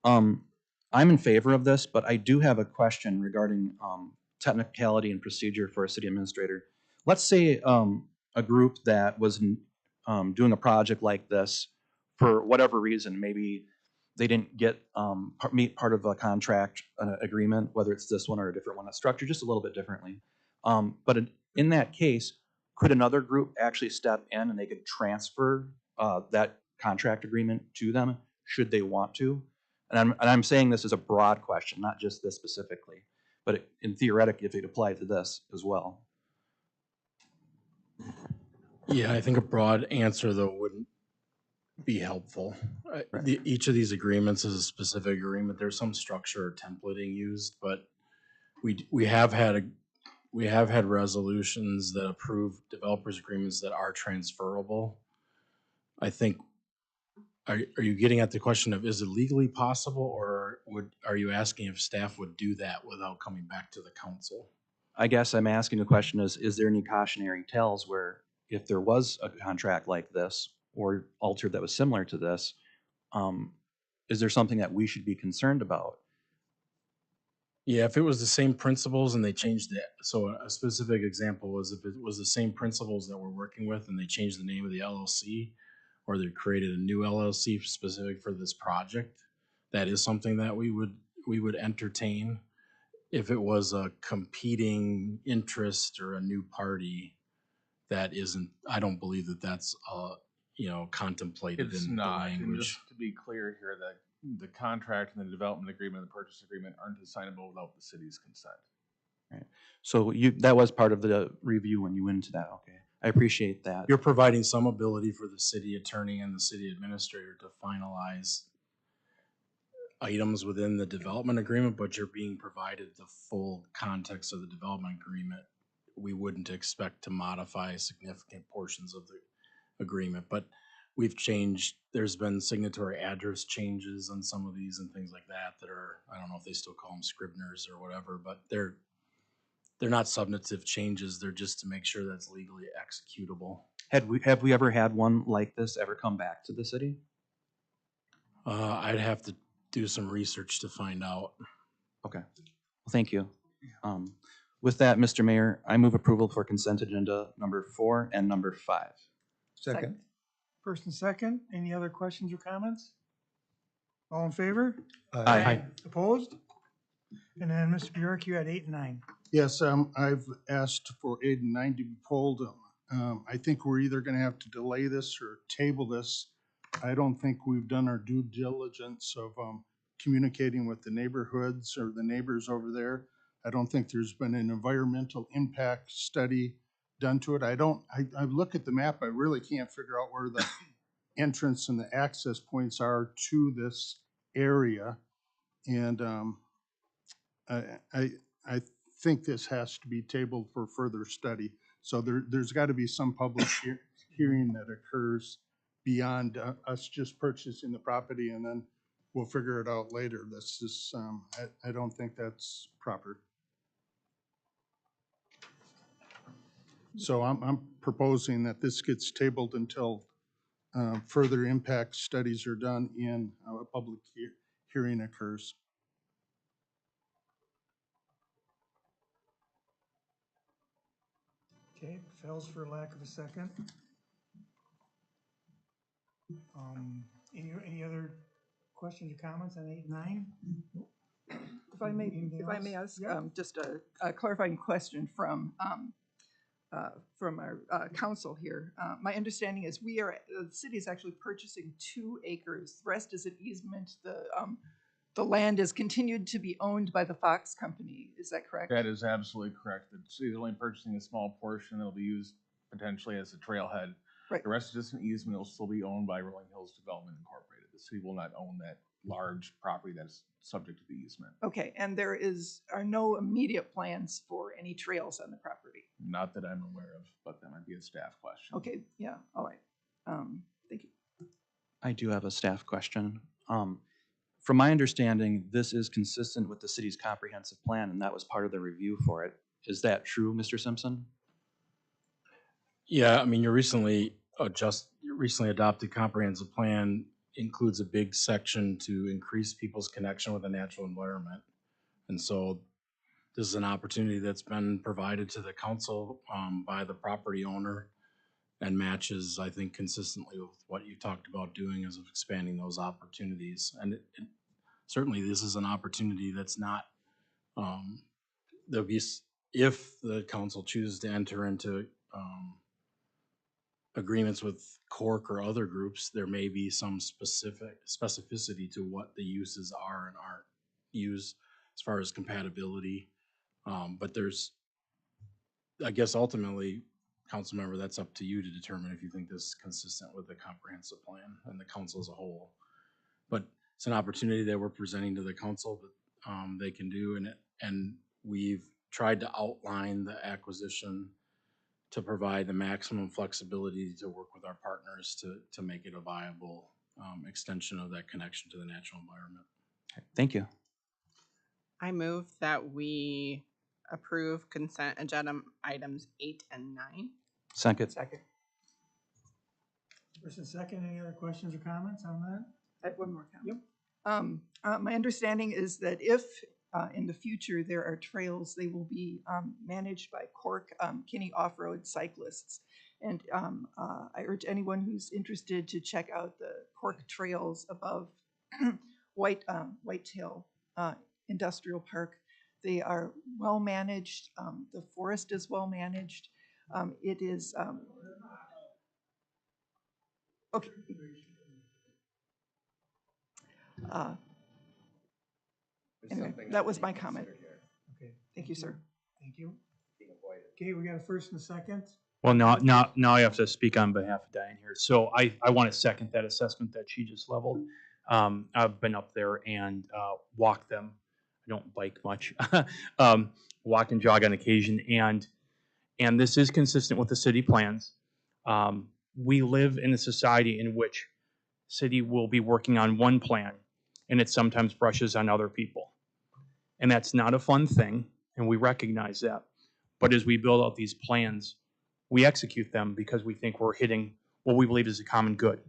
Speaker 17: I'm in favor of this, but I do have a question regarding technicality and procedure for a city administrator. Let's say a group that was doing a project like this for whatever reason, maybe they didn't get meet part of a contract agreement, whether it's this one or a different one, that's structured just a little bit differently. But in that case, could another group actually step in and they could transfer that contract agreement to them should they want to? And I'm saying this as a broad question, not just this specifically, but in theoretic, if it applied to this as well.
Speaker 20: Yeah, I think a broad answer though wouldn't be helpful. Each of these agreements is a specific agreement. There's some structure or templating used, but we have had resolutions that approve developers agreements that are transferable. I think, are you getting at the question of is it legally possible, or are you asking if staff would do that without coming back to the council?
Speaker 17: I guess I'm asking the question is there any cautionary tales where if there was a contract like this or altered that was similar to this, is there something that we should be concerned about?
Speaker 20: Yeah, if it was the same principles and they changed it. So a specific example was if it was the same principles that we're working with and they changed the name of the LLC, or they created a new LLC specific for this project, that is something that we would entertain. If it was a competing interest or a new party, that isn't, I don't believe that that's contemplated
Speaker 21: It's
Speaker 20: in
Speaker 21: not.
Speaker 20: the
Speaker 21: And
Speaker 20: language.
Speaker 21: just to be clear here, that the contract and the development agreement and the purchase agreement aren't assignable without the city's consent.
Speaker 17: Right. So that was part of the review when you went into that. Okay, I appreciate that.
Speaker 20: You're providing some ability for the city attorney and the city administrator to finalize items within the development agreement, but you're being provided the full context of the development agreement. We wouldn't expect to modify significant portions of the agreement, but we've changed, there's been signatory address changes on some of these and things like that that are, I don't know if they still call them scriveners or whatever, but they're not substantive changes. They're just to make sure that's legally executable.
Speaker 17: Have we ever had one like this ever come back to the city?
Speaker 20: I'd have to do some research to find out.
Speaker 17: Okay, well, thank you. With that, Mr. Mayor, I move approval for consent agenda number 4 and number 5.
Speaker 2: Second. First and second, any other questions or comments? All in favor?
Speaker 17: Aye.
Speaker 2: Opposed? And then Mr. Bjork, you had 8 and 9.
Speaker 12: Yes, I've asked for 8 and 9 to be pulled. I think we're either gonna have to delay this or table this. I don't think we've done our due diligence of communicating with the neighborhoods or the neighbors over there. I don't think there's been an environmental impact study done to it. I look at the map, I really can't figure out where the entrance and the access points are to this area. And I think this has to be tabled for further study. So there's got to be some public hearing that occurs beyond us just purchasing the property and then we'll figure it out later. That's just, I don't think that's proper. So I'm proposing that this gets tabled until further impact studies are done and a public hearing occurs.
Speaker 2: Okay, fails for lack of a second. Any other questions or comments on 8 and 9?
Speaker 3: If I may ask, just a clarifying question from our council here. My understanding is the city is actually purchasing 2 acres. The rest is an easement. The land is continued to be owned by the Fox Company. Is that correct?
Speaker 21: That is absolutely correct. The city is only purchasing a small portion that will be used potentially as a trailhead.
Speaker 3: Right.
Speaker 21: The rest is just an easement. It'll still be owned by Rolling Hills Development Incorporated. The city will not own that large property that's subject to the easement.
Speaker 3: Okay, and there are no immediate plans for any trails on the property?
Speaker 21: Not that I'm aware of, but that might be a staff question.
Speaker 3: Okay, yeah, all right. Thank you.
Speaker 17: I do have a staff question. From my understanding, this is consistent with the city's comprehensive plan, and that was part of the review for it. Is that true, Mr. Simpson?
Speaker 20: Yeah, I mean, your recently adopted comprehensive plan includes a big section to increase people's connection with the natural environment. And so this is an opportunity that's been provided to the council by the property owner and matches, I think, consistently with what you talked about doing as of expanding those opportunities. And certainly this is an opportunity that's not, there'll be, if the council chooses to enter into agreements with Cork or other groups, there may be some specificity to what the uses are and aren't used as far as compatibility. But there's, I guess ultimately, council member, that's up to you to determine if you think this is consistent with the comprehensive plan and the council as a whole. But it's an opportunity that we're presenting to the council that they can do, and we've tried to outline the acquisition to provide the maximum flexibility to work with our partners to make it a viable extension of that connection to the natural environment.
Speaker 17: Thank you.
Speaker 6: I move that we approve consent agenda items 8 and 9.
Speaker 17: Second.
Speaker 3: Second.
Speaker 2: First and second, any other questions or comments on that?
Speaker 3: I have one more comment. Yep. My understanding is that if in the future there are trails, they will be managed by Cork Kinney off-road cyclists. And I urge anyone who's interested to check out the Cork trails above Whitetail Industrial Park. They are well managed. The forest is well managed. It is okay. Anyway, that was my comment.
Speaker 2: Okay.
Speaker 3: Thank you, sir.
Speaker 2: Thank you. Okay, we got a first and a second.
Speaker 22: Well, now I have to speak on behalf of Diane here. So I want to second that assessment that she just leveled. I've been up there and walked them. I don't bike much. Walk and jog on occasion, and this is consistent with the city plans. We live in a society in which city will be working on one plan, and it sometimes brushes on other people. And that's not a fun thing, and we recognize that. But as we build out these plans, we execute them because we think we're hitting what we believe is a common good.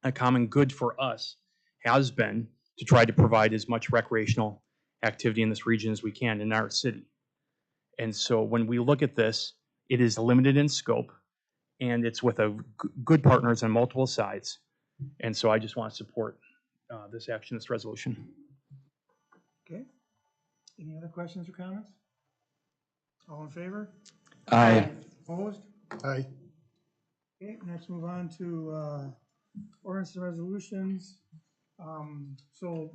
Speaker 22: A common good for us has been to try to provide as much recreational activity in this region as we can in our city. And so when we look at this, it is limited in scope, and it's with good partners on multiple sides. And so I just want to support this action, this resolution.
Speaker 2: Okay. Any other questions or comments? All in favor?
Speaker 17: Aye.
Speaker 2: Opposed?
Speaker 19: Aye.
Speaker 2: Okay, next move on to ordinance and resolutions. So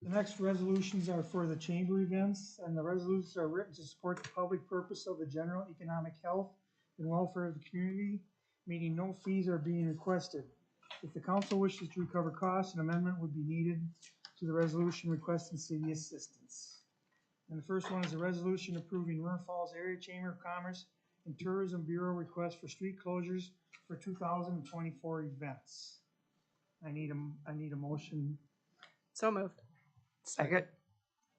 Speaker 2: the next resolutions are for the chamber events, and the resolutions are written to support the public purpose of the general economic health and welfare of the community, meaning no fees are being requested. If the council wishes to recover costs, an amendment would be needed to the resolution requesting city assistance. And the first one is a resolution approving River Falls Area Chamber of Commerce and Tourism Bureau request for street closures for 2024 events. I need a motion.
Speaker 6: So moved.
Speaker 3: Second.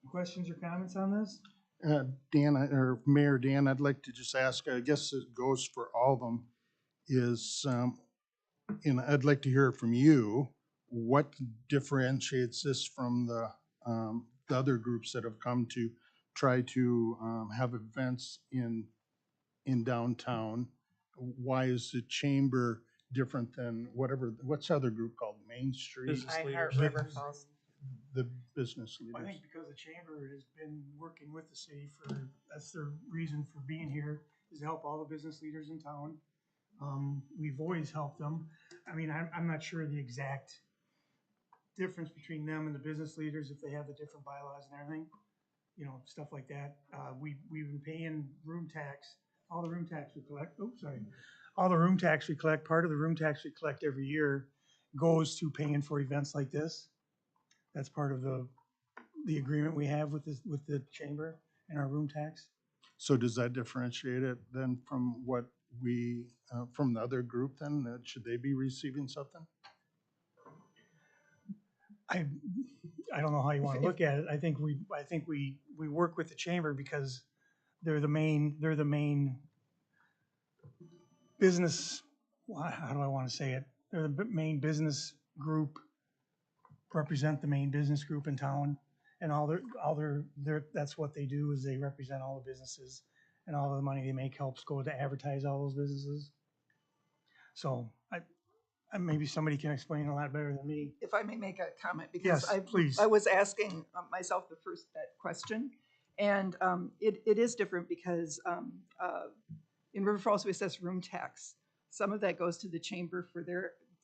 Speaker 2: Questions or comments on this?
Speaker 5: Dan, or Mayor Dan, I'd like to just ask, I guess it goes for all of them, is, and I'd like to hear from you, what differentiates this from the other groups that have come to try to have events in downtown? Why is the chamber different than what's the other group called, Main Street?
Speaker 6: I Heart River Falls.
Speaker 5: The business
Speaker 2: I
Speaker 5: leaders.
Speaker 2: think because the chamber has been working with the city that's their reason for being here, is to help all the business leaders in town. We've always helped them. I mean, I'm not sure the exact difference between them and the business leaders, if they have the different bylaws and everything, stuff like that. We've been paying room tax, all the room tax we collect, all the room tax we collect, part of the room tax we collect every year goes to paying for events like this. That's part of the agreement we have with the chamber and our room tax.
Speaker 5: So does that differentiate it then from what from the other group then? Should they be receiving something?
Speaker 2: I don't know how you want to look at it. I think we work with the chamber because they're the main business, how do I want to say it? They're the main business group, represent the main business group in town, and that's what they do, is they represent all the businesses, and all the money they make helps go to advertise all those businesses. So maybe somebody can explain a lot better than me.
Speaker 3: If I may make a comment, because
Speaker 2: Yes, please.
Speaker 3: I was asking myself that question, and it is different because in River Falls we assess room tax. Some of that goes to the chamber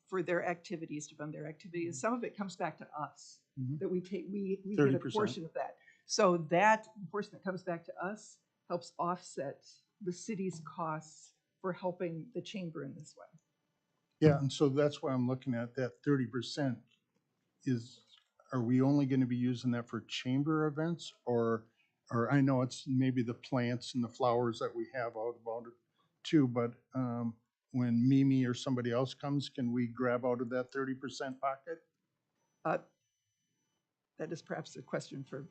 Speaker 3: for their activities, to fund their activities. Some of it comes back to us, that we get a
Speaker 5: 30%.
Speaker 3: portion of that. So that portion that comes back to us helps offset the city's costs for helping the chamber in this way.
Speaker 5: Yeah, and so that's why I'm looking at that 30% are we only going to be using that for chamber events, or I know it's maybe the plants and the flowers that we have out about it too, but when Mimi or somebody else comes, can we grab out of that 30% pocket?
Speaker 3: That is perhaps a question for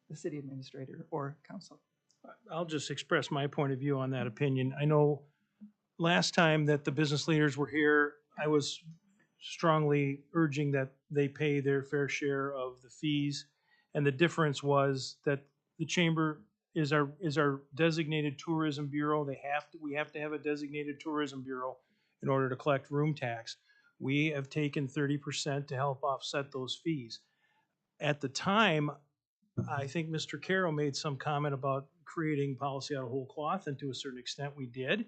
Speaker 3: the city administrator or council.
Speaker 18: I'll just express my point of view on that opinion. I know last time that the business leaders were here, I was strongly urging that they pay their fair share of the fees. And the difference was that the chamber is our designated tourism bureau. We have to have a designated tourism bureau in order to collect room tax. We have taken 30% to help offset those fees. At the time, I think Mr. Carroll made some comment about creating policy out of whole cloth, and to a certain extent we did.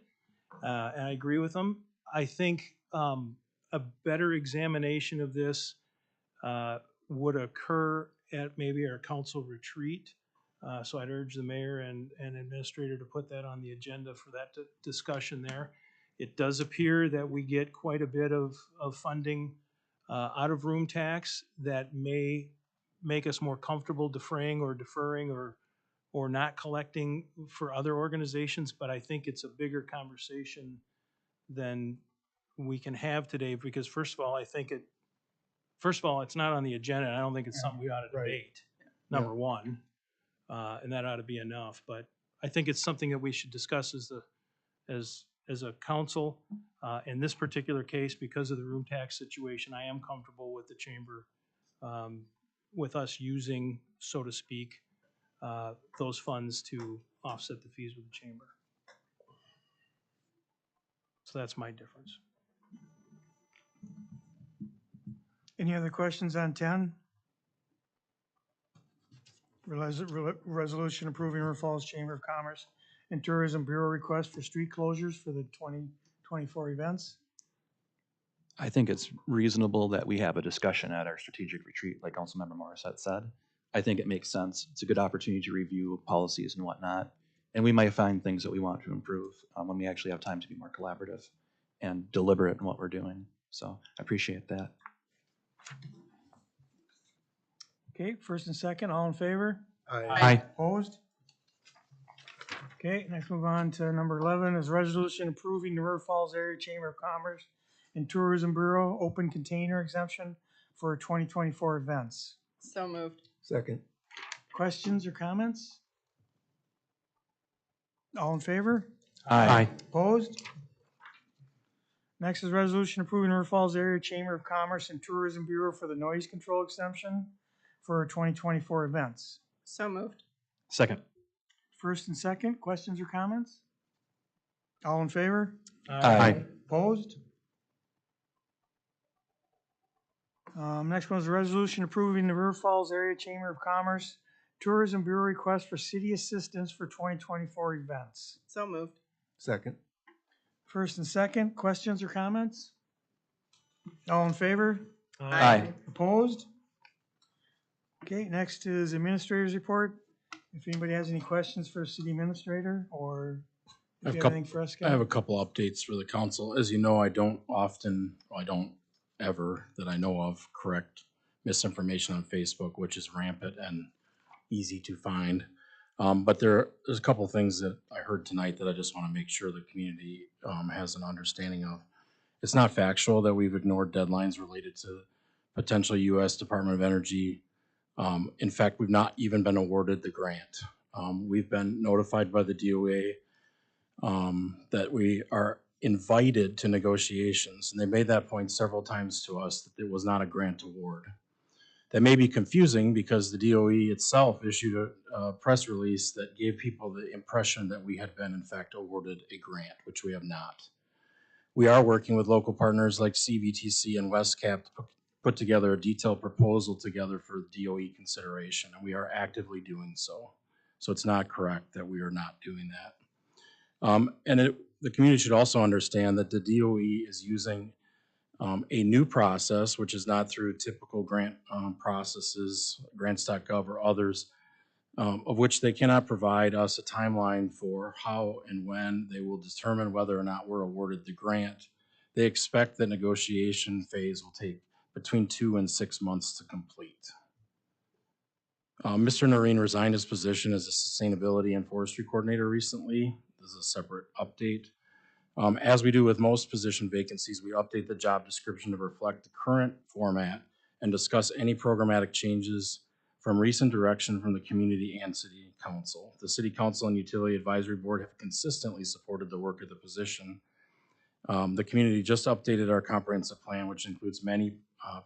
Speaker 18: And I agree with him. I think a better examination of this would occur at maybe our council retreat. So I'd urge the mayor and administrator to put that on the agenda for that discussion there. It does appear that we get quite a bit of funding out of room tax that may make us more comfortable defraying or deferring or not collecting for other organizations, but I think it's a bigger conversation than we can have today, because first of all, it's not on the agenda, and I don't think it's something we ought to debate, number one, and that ought to be enough, but I think it's something that we should discuss as a council. In this particular case, because of the room tax situation, I am comfortable with the chamber, with us using, so to speak, those funds to offset the fees with the chamber. So that's my difference.
Speaker 2: Any other questions on 10? Resolution approving River Falls Chamber of Commerce and Tourism Bureau request for street closures for the 2024 events.
Speaker 17: I think it's reasonable that we have a discussion at our strategic retreat, like Councilmember Morissette said. I think it makes sense. It's a good opportunity to review policies and whatnot. And we might find things that we want to improve when we actually have time to be more collaborative and deliberate in what we're doing. So I appreciate that.
Speaker 2: Okay, first and second, all in favor?
Speaker 18: Aye.
Speaker 2: Opposed? Okay, next move on to number 11 is resolution approving the River Falls Area Chamber of Commerce and Tourism Bureau open container exemption for 2024 events.
Speaker 6: So moved.
Speaker 13: Second.
Speaker 2: Questions or comments? All in favor?
Speaker 17: Aye.
Speaker 2: Opposed? Next is resolution approving River Falls Area Chamber of Commerce and Tourism Bureau for the noise control exemption for 2024 events.
Speaker 6: So moved.
Speaker 17: Second.
Speaker 2: First and second, questions or comments? All in favor?
Speaker 17: Aye.
Speaker 2: Opposed? Next one is a resolution approving the River Falls Area Chamber of Commerce Tourism Bureau request for city assistance for 2024 events.
Speaker 6: So moved.
Speaker 13: Second.
Speaker 2: First and second, questions or comments? All in favor?
Speaker 17: Aye.
Speaker 2: Opposed? Okay, next is administrator's report. If anybody has any questions for the city administrator, or
Speaker 20: I
Speaker 2: if
Speaker 20: have
Speaker 2: you
Speaker 20: a
Speaker 2: have anything for us,
Speaker 20: I have
Speaker 2: Scott?
Speaker 20: a couple updates for the council. As you know, I don't ever that I know of correct misinformation on Facebook, which is rampant and easy to find. But there's a couple things that I heard tonight that I just want to make sure the community has an understanding of. It's not factual that we've ignored deadlines related to potential U.S. Department of Energy. In fact, we've not even been awarded the grant. We've been notified by the DOA that we are invited to negotiations, and they made that point several times to us that it was not a grant award. That may be confusing because the DOE itself issued a press release that gave people the impression that we had been in fact awarded a grant, which we have not. We are working with local partners like CVTC and WestCap to put together a detailed proposal together for DOE consideration, and we are actively doing so. So it's not correct that we are not doing that. The community should also understand that the DOE is using a new process, which is not through typical grant processes, grants.gov or others, of which they cannot provide us a timeline for how and when they will determine whether or not we're awarded the grant. They expect the negotiation phase will take between 2 and 6 months to complete. Mr. Noreen resigned his position as a sustainability and forestry coordinator recently. This is a separate update. As we do with most position vacancies, we update the job description to reflect the current format and discuss any programmatic changes from recent direction from the community and city council. The city council and utility advisory board have consistently supported the work of the position. The community just updated our comprehensive plan, which includes many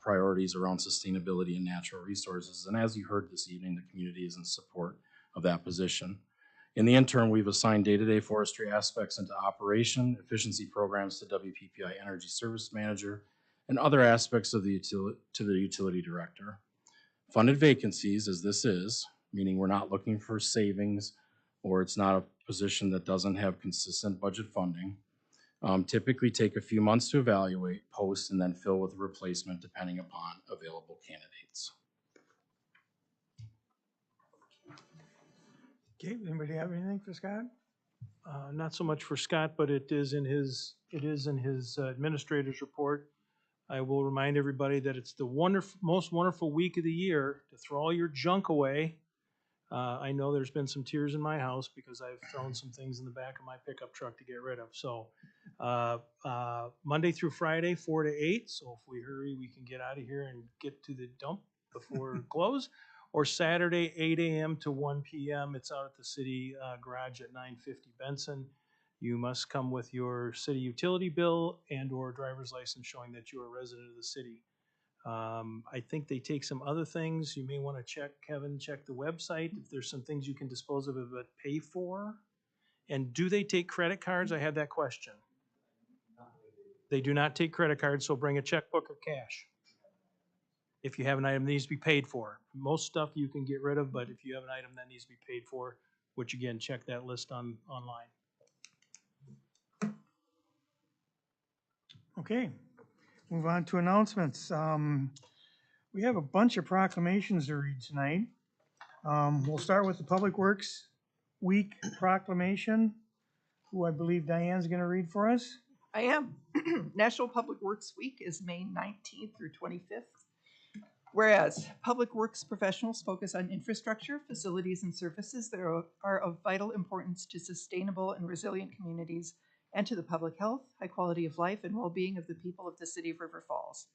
Speaker 20: priorities around sustainability and natural resources. And as you heard this evening, the community is in support of that position. In the interim, we've assigned day-to-day forestry aspects into operation, efficiency programs to WPPI Energy Service Manager, and other aspects of the utility director. Funded vacancies, as this is, meaning we're not looking for savings or it's not a position that doesn't have consistent budget funding, typically take a few months to evaluate, post, and then fill with a replacement depending upon available candidates.
Speaker 2: Okay, anybody have anything for Scott?
Speaker 18: Not so much for Scott, but it is in his administrator's report. I will remind everybody that it's the most wonderful week of the year to throw all your junk away. I know there's been some tears in my house because I've thrown some things in the back of my pickup truck to get rid of. So Monday through Friday, 4 to 8. So if we hurry, we can get out of here and get to the dump before close. Or Saturday, 8 a.m. to 1 p.m. It's out at the city garage at 950 Benson. You must come with your city utility bill and or driver's license showing that you are a resident of the city. I think they take some other things. You may want to check, Kevin, check the website if there's some things you can dispose of but pay for. And do they take credit cards? I had that question. They do not take credit cards, so bring a checkbook or cash. If you have an item that needs to be paid for. Most stuff you can get rid of, but if you have an item that needs to be paid for, which again, check that list online.
Speaker 2: Okay, move on to announcements. We have a bunch of proclamations to read tonight. We'll start with the Public Works Week proclamation, who I believe Diane's gonna read for us.
Speaker 3: I am. National Public Works Week is May 19th through 25th. Whereas public works professionals focus on infrastructure, facilities, and services that are of vital importance to sustainable and resilient communities and to the public health, high quality of life, and well-being of the people of the city of River Falls.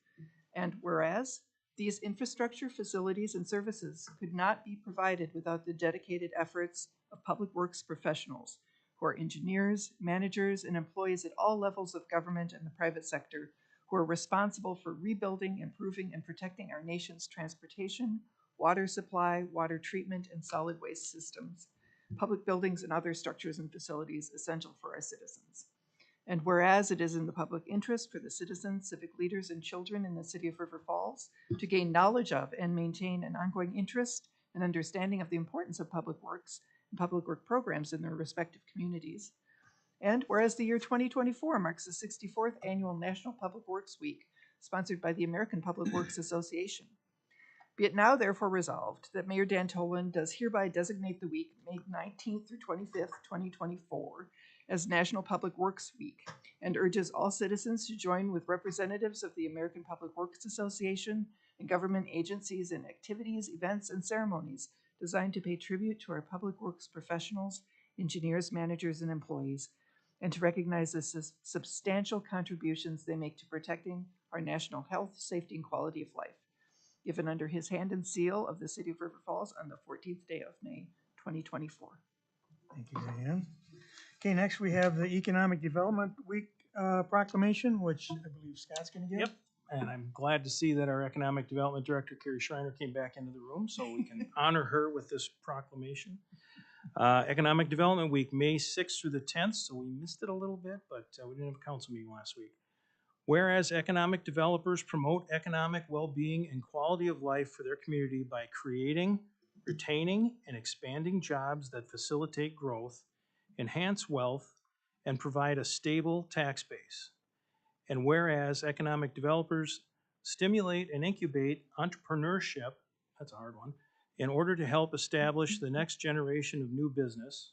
Speaker 3: And whereas these infrastructure, facilities, and services could not be provided without the dedicated efforts of public works professionals, who are engineers, managers, and employees at all levels of government and the private sector, who are responsible for rebuilding, improving, and protecting our nation's transportation, water supply, water treatment, and solid waste systems, public buildings, and other structures and facilities essential for our citizens. And whereas it is in the public interest for the citizens, civic leaders, and children in the city of River Falls to gain knowledge of and maintain an ongoing interest and understanding of the importance of public works and public work programs in their respective communities. And whereas the year 2024 marks the 64th annual National Public Works Week, sponsored by the American Public Works Association. Be it now therefore resolved that Mayor Dan Tolan does hereby designate the week, May 19th through 25th, 2024, as National Public Works Week, and urges all citizens to join with representatives of the American Public Works Association and government agencies in activities, events, and ceremonies designed to pay tribute to our public works professionals, engineers, managers, and employees, and to recognize the substantial contributions they make to protecting our national health, safety, and quality of life. Given under his hand and seal of the City of River Falls on the 14th day of May, 2024.
Speaker 2: Thank you, Diane. Okay, next we have the Economic Development Week proclamation, which I believe Scott's gonna give.
Speaker 18: Yep, and I'm glad to see that our Economic Development Director, Carrie Schreiner, came back into the room so we can honor her with this proclamation. Economic Development Week, May 6th through the 10th, so we missed it a little bit, but we didn't have a council meeting last week. Whereas economic developers promote economic well-being and quality of life for their community by creating, retaining, and expanding jobs that facilitate growth, enhance wealth, and provide a stable tax base. And whereas economic developers stimulate and incubate entrepreneurship, that's a hard one, in order to help establish the next generation of new business.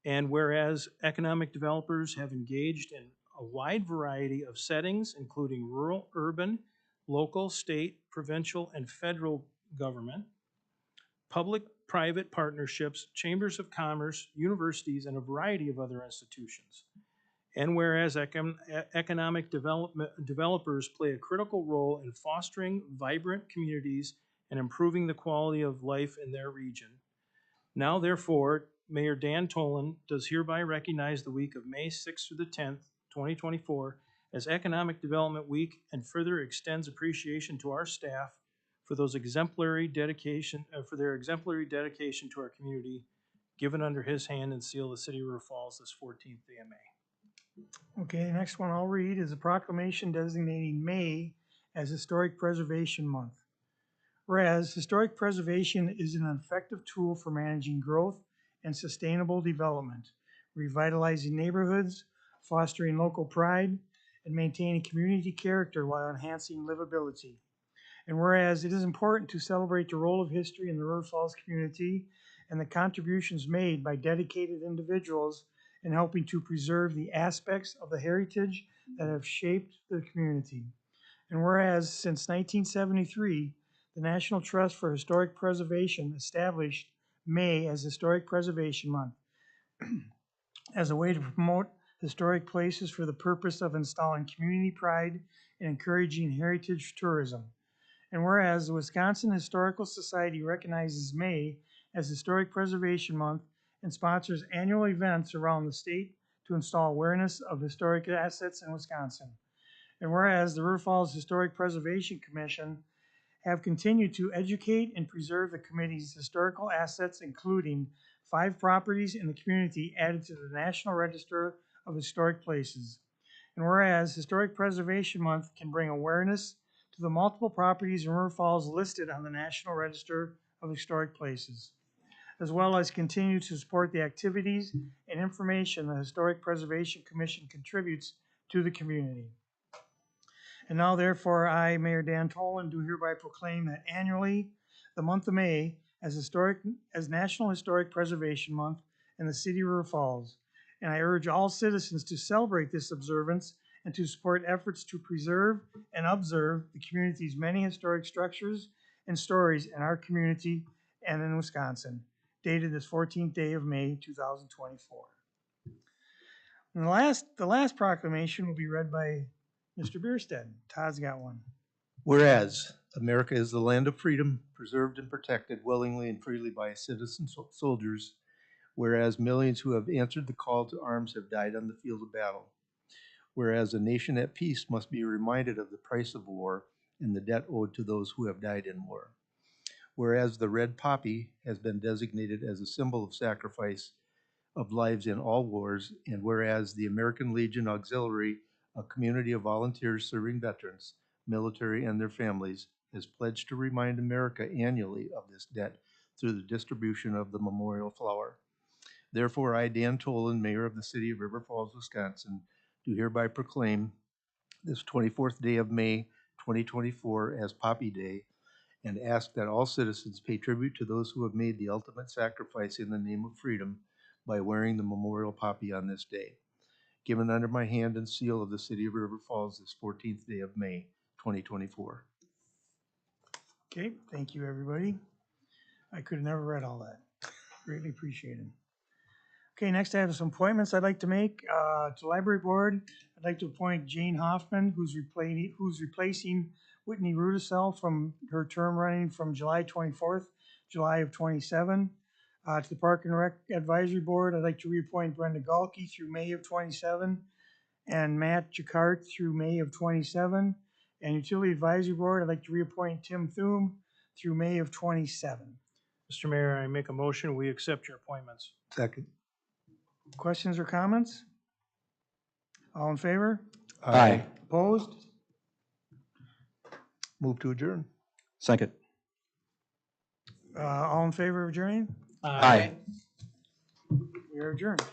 Speaker 18: And whereas economic developers have engaged in a wide variety of settings, including rural, urban, local, state, provincial, and federal government, public-private partnerships, chambers of commerce, universities, and a variety of other institutions. And whereas economic developers play a critical role in fostering vibrant communities and improving the quality of life in their region. Now, therefore, Mayor Dan Tolan does hereby recognize the week of May 6th through the 10th, 2024 as Economic Development Week and further extends appreciation to our staff for those exemplary dedication, for their exemplary dedication to our community, given under his hand and seal of the City of River Falls this 14th day of May.
Speaker 2: Okay, next one I'll read is a proclamation designating May as Historic Preservation Month. Whereas historic preservation is an effective tool for managing growth and sustainable development, revitalizing neighborhoods, fostering local pride, and maintaining community character while enhancing livability. And whereas it is important to celebrate the role of history in the River Falls community and the contributions made by dedicated individuals in helping to preserve the aspects of the heritage that have shaped the community. And whereas since 1973, the National Trust for Historic Preservation established May as Historic Preservation Month as a way to promote historic places for the purpose of installing community pride and encouraging heritage tourism. And whereas the Wisconsin Historical Society recognizes May as Historic Preservation Month and sponsors annual events around the state to install awareness of historic assets in Wisconsin. And whereas the River Falls Historic Preservation Commission have continued to educate and preserve the committee's historical assets, including 5 properties in the community added to the National Register of Historic Places. And whereas Historic Preservation Month can bring awareness to the multiple properties in River Falls listed on the National Register of Historic Places, as well as continue to support the activities and information the Historic Preservation Commission contributes to the community. And now therefore, I, Mayor Dan Tolan, do hereby proclaim that annually, the month of May as National Historic Preservation Month in the city of River Falls. And I urge all citizens to celebrate this observance and to support efforts to preserve and observe the community's many historic structures and stories in our community and in Wisconsin, dated this 14th day of May, 2024. And the last proclamation will be read by Mr. Bierstead. Todd's got one.
Speaker 4: Whereas America is the land of freedom, preserved and protected willingly and freely by citizen soldiers. Whereas millions who have answered the call to arms have died on the field of battle. Whereas a nation at peace must be reminded of the price of war and the debt owed to those who have died in war. Whereas the red poppy has been designated as a symbol of sacrifice of lives in all wars, and whereas the American Legion Auxiliary, a community of volunteers serving veterans, military, and their families, has pledged to remind America annually of this debt through the distribution of the memorial flower. Therefore, I, Dan Tolan, Mayor of the City of River Falls, Wisconsin, do hereby proclaim this 24th day of May 2024 as Poppy Day, and ask that all citizens pay tribute to those who have made the ultimate sacrifice in the name of freedom by wearing the memorial poppy on this day. Given under my hand and seal of the City of River Falls this 14th day of May 2024.
Speaker 2: Okay, thank you, everybody. I could have never read all that. Greatly appreciated. Okay, next I have some appointments I'd like to make to Library Board. I'd like to appoint Jane Hoffman, who's replacing Whitney Rudisell from her term running from July 24th, July of 27. To the Park and Rec Advisory Board, I'd like to reappoint Brenda Galkey through May of 27 and Matt Jacquart through May of 27. And Utility Advisory Board, I'd like to reappoint Tim Thum through May of 27.
Speaker 18: Mr. Mayor, I make a motion, we accept your appointments.
Speaker 4: Second.
Speaker 2: Questions or comments? All in favor?
Speaker 17: Aye.
Speaker 2: Opposed?
Speaker 4: Move to adjourn.
Speaker 17: Second.
Speaker 2: All in favor of adjourning?
Speaker 17: Aye.
Speaker 2: We are adjourned.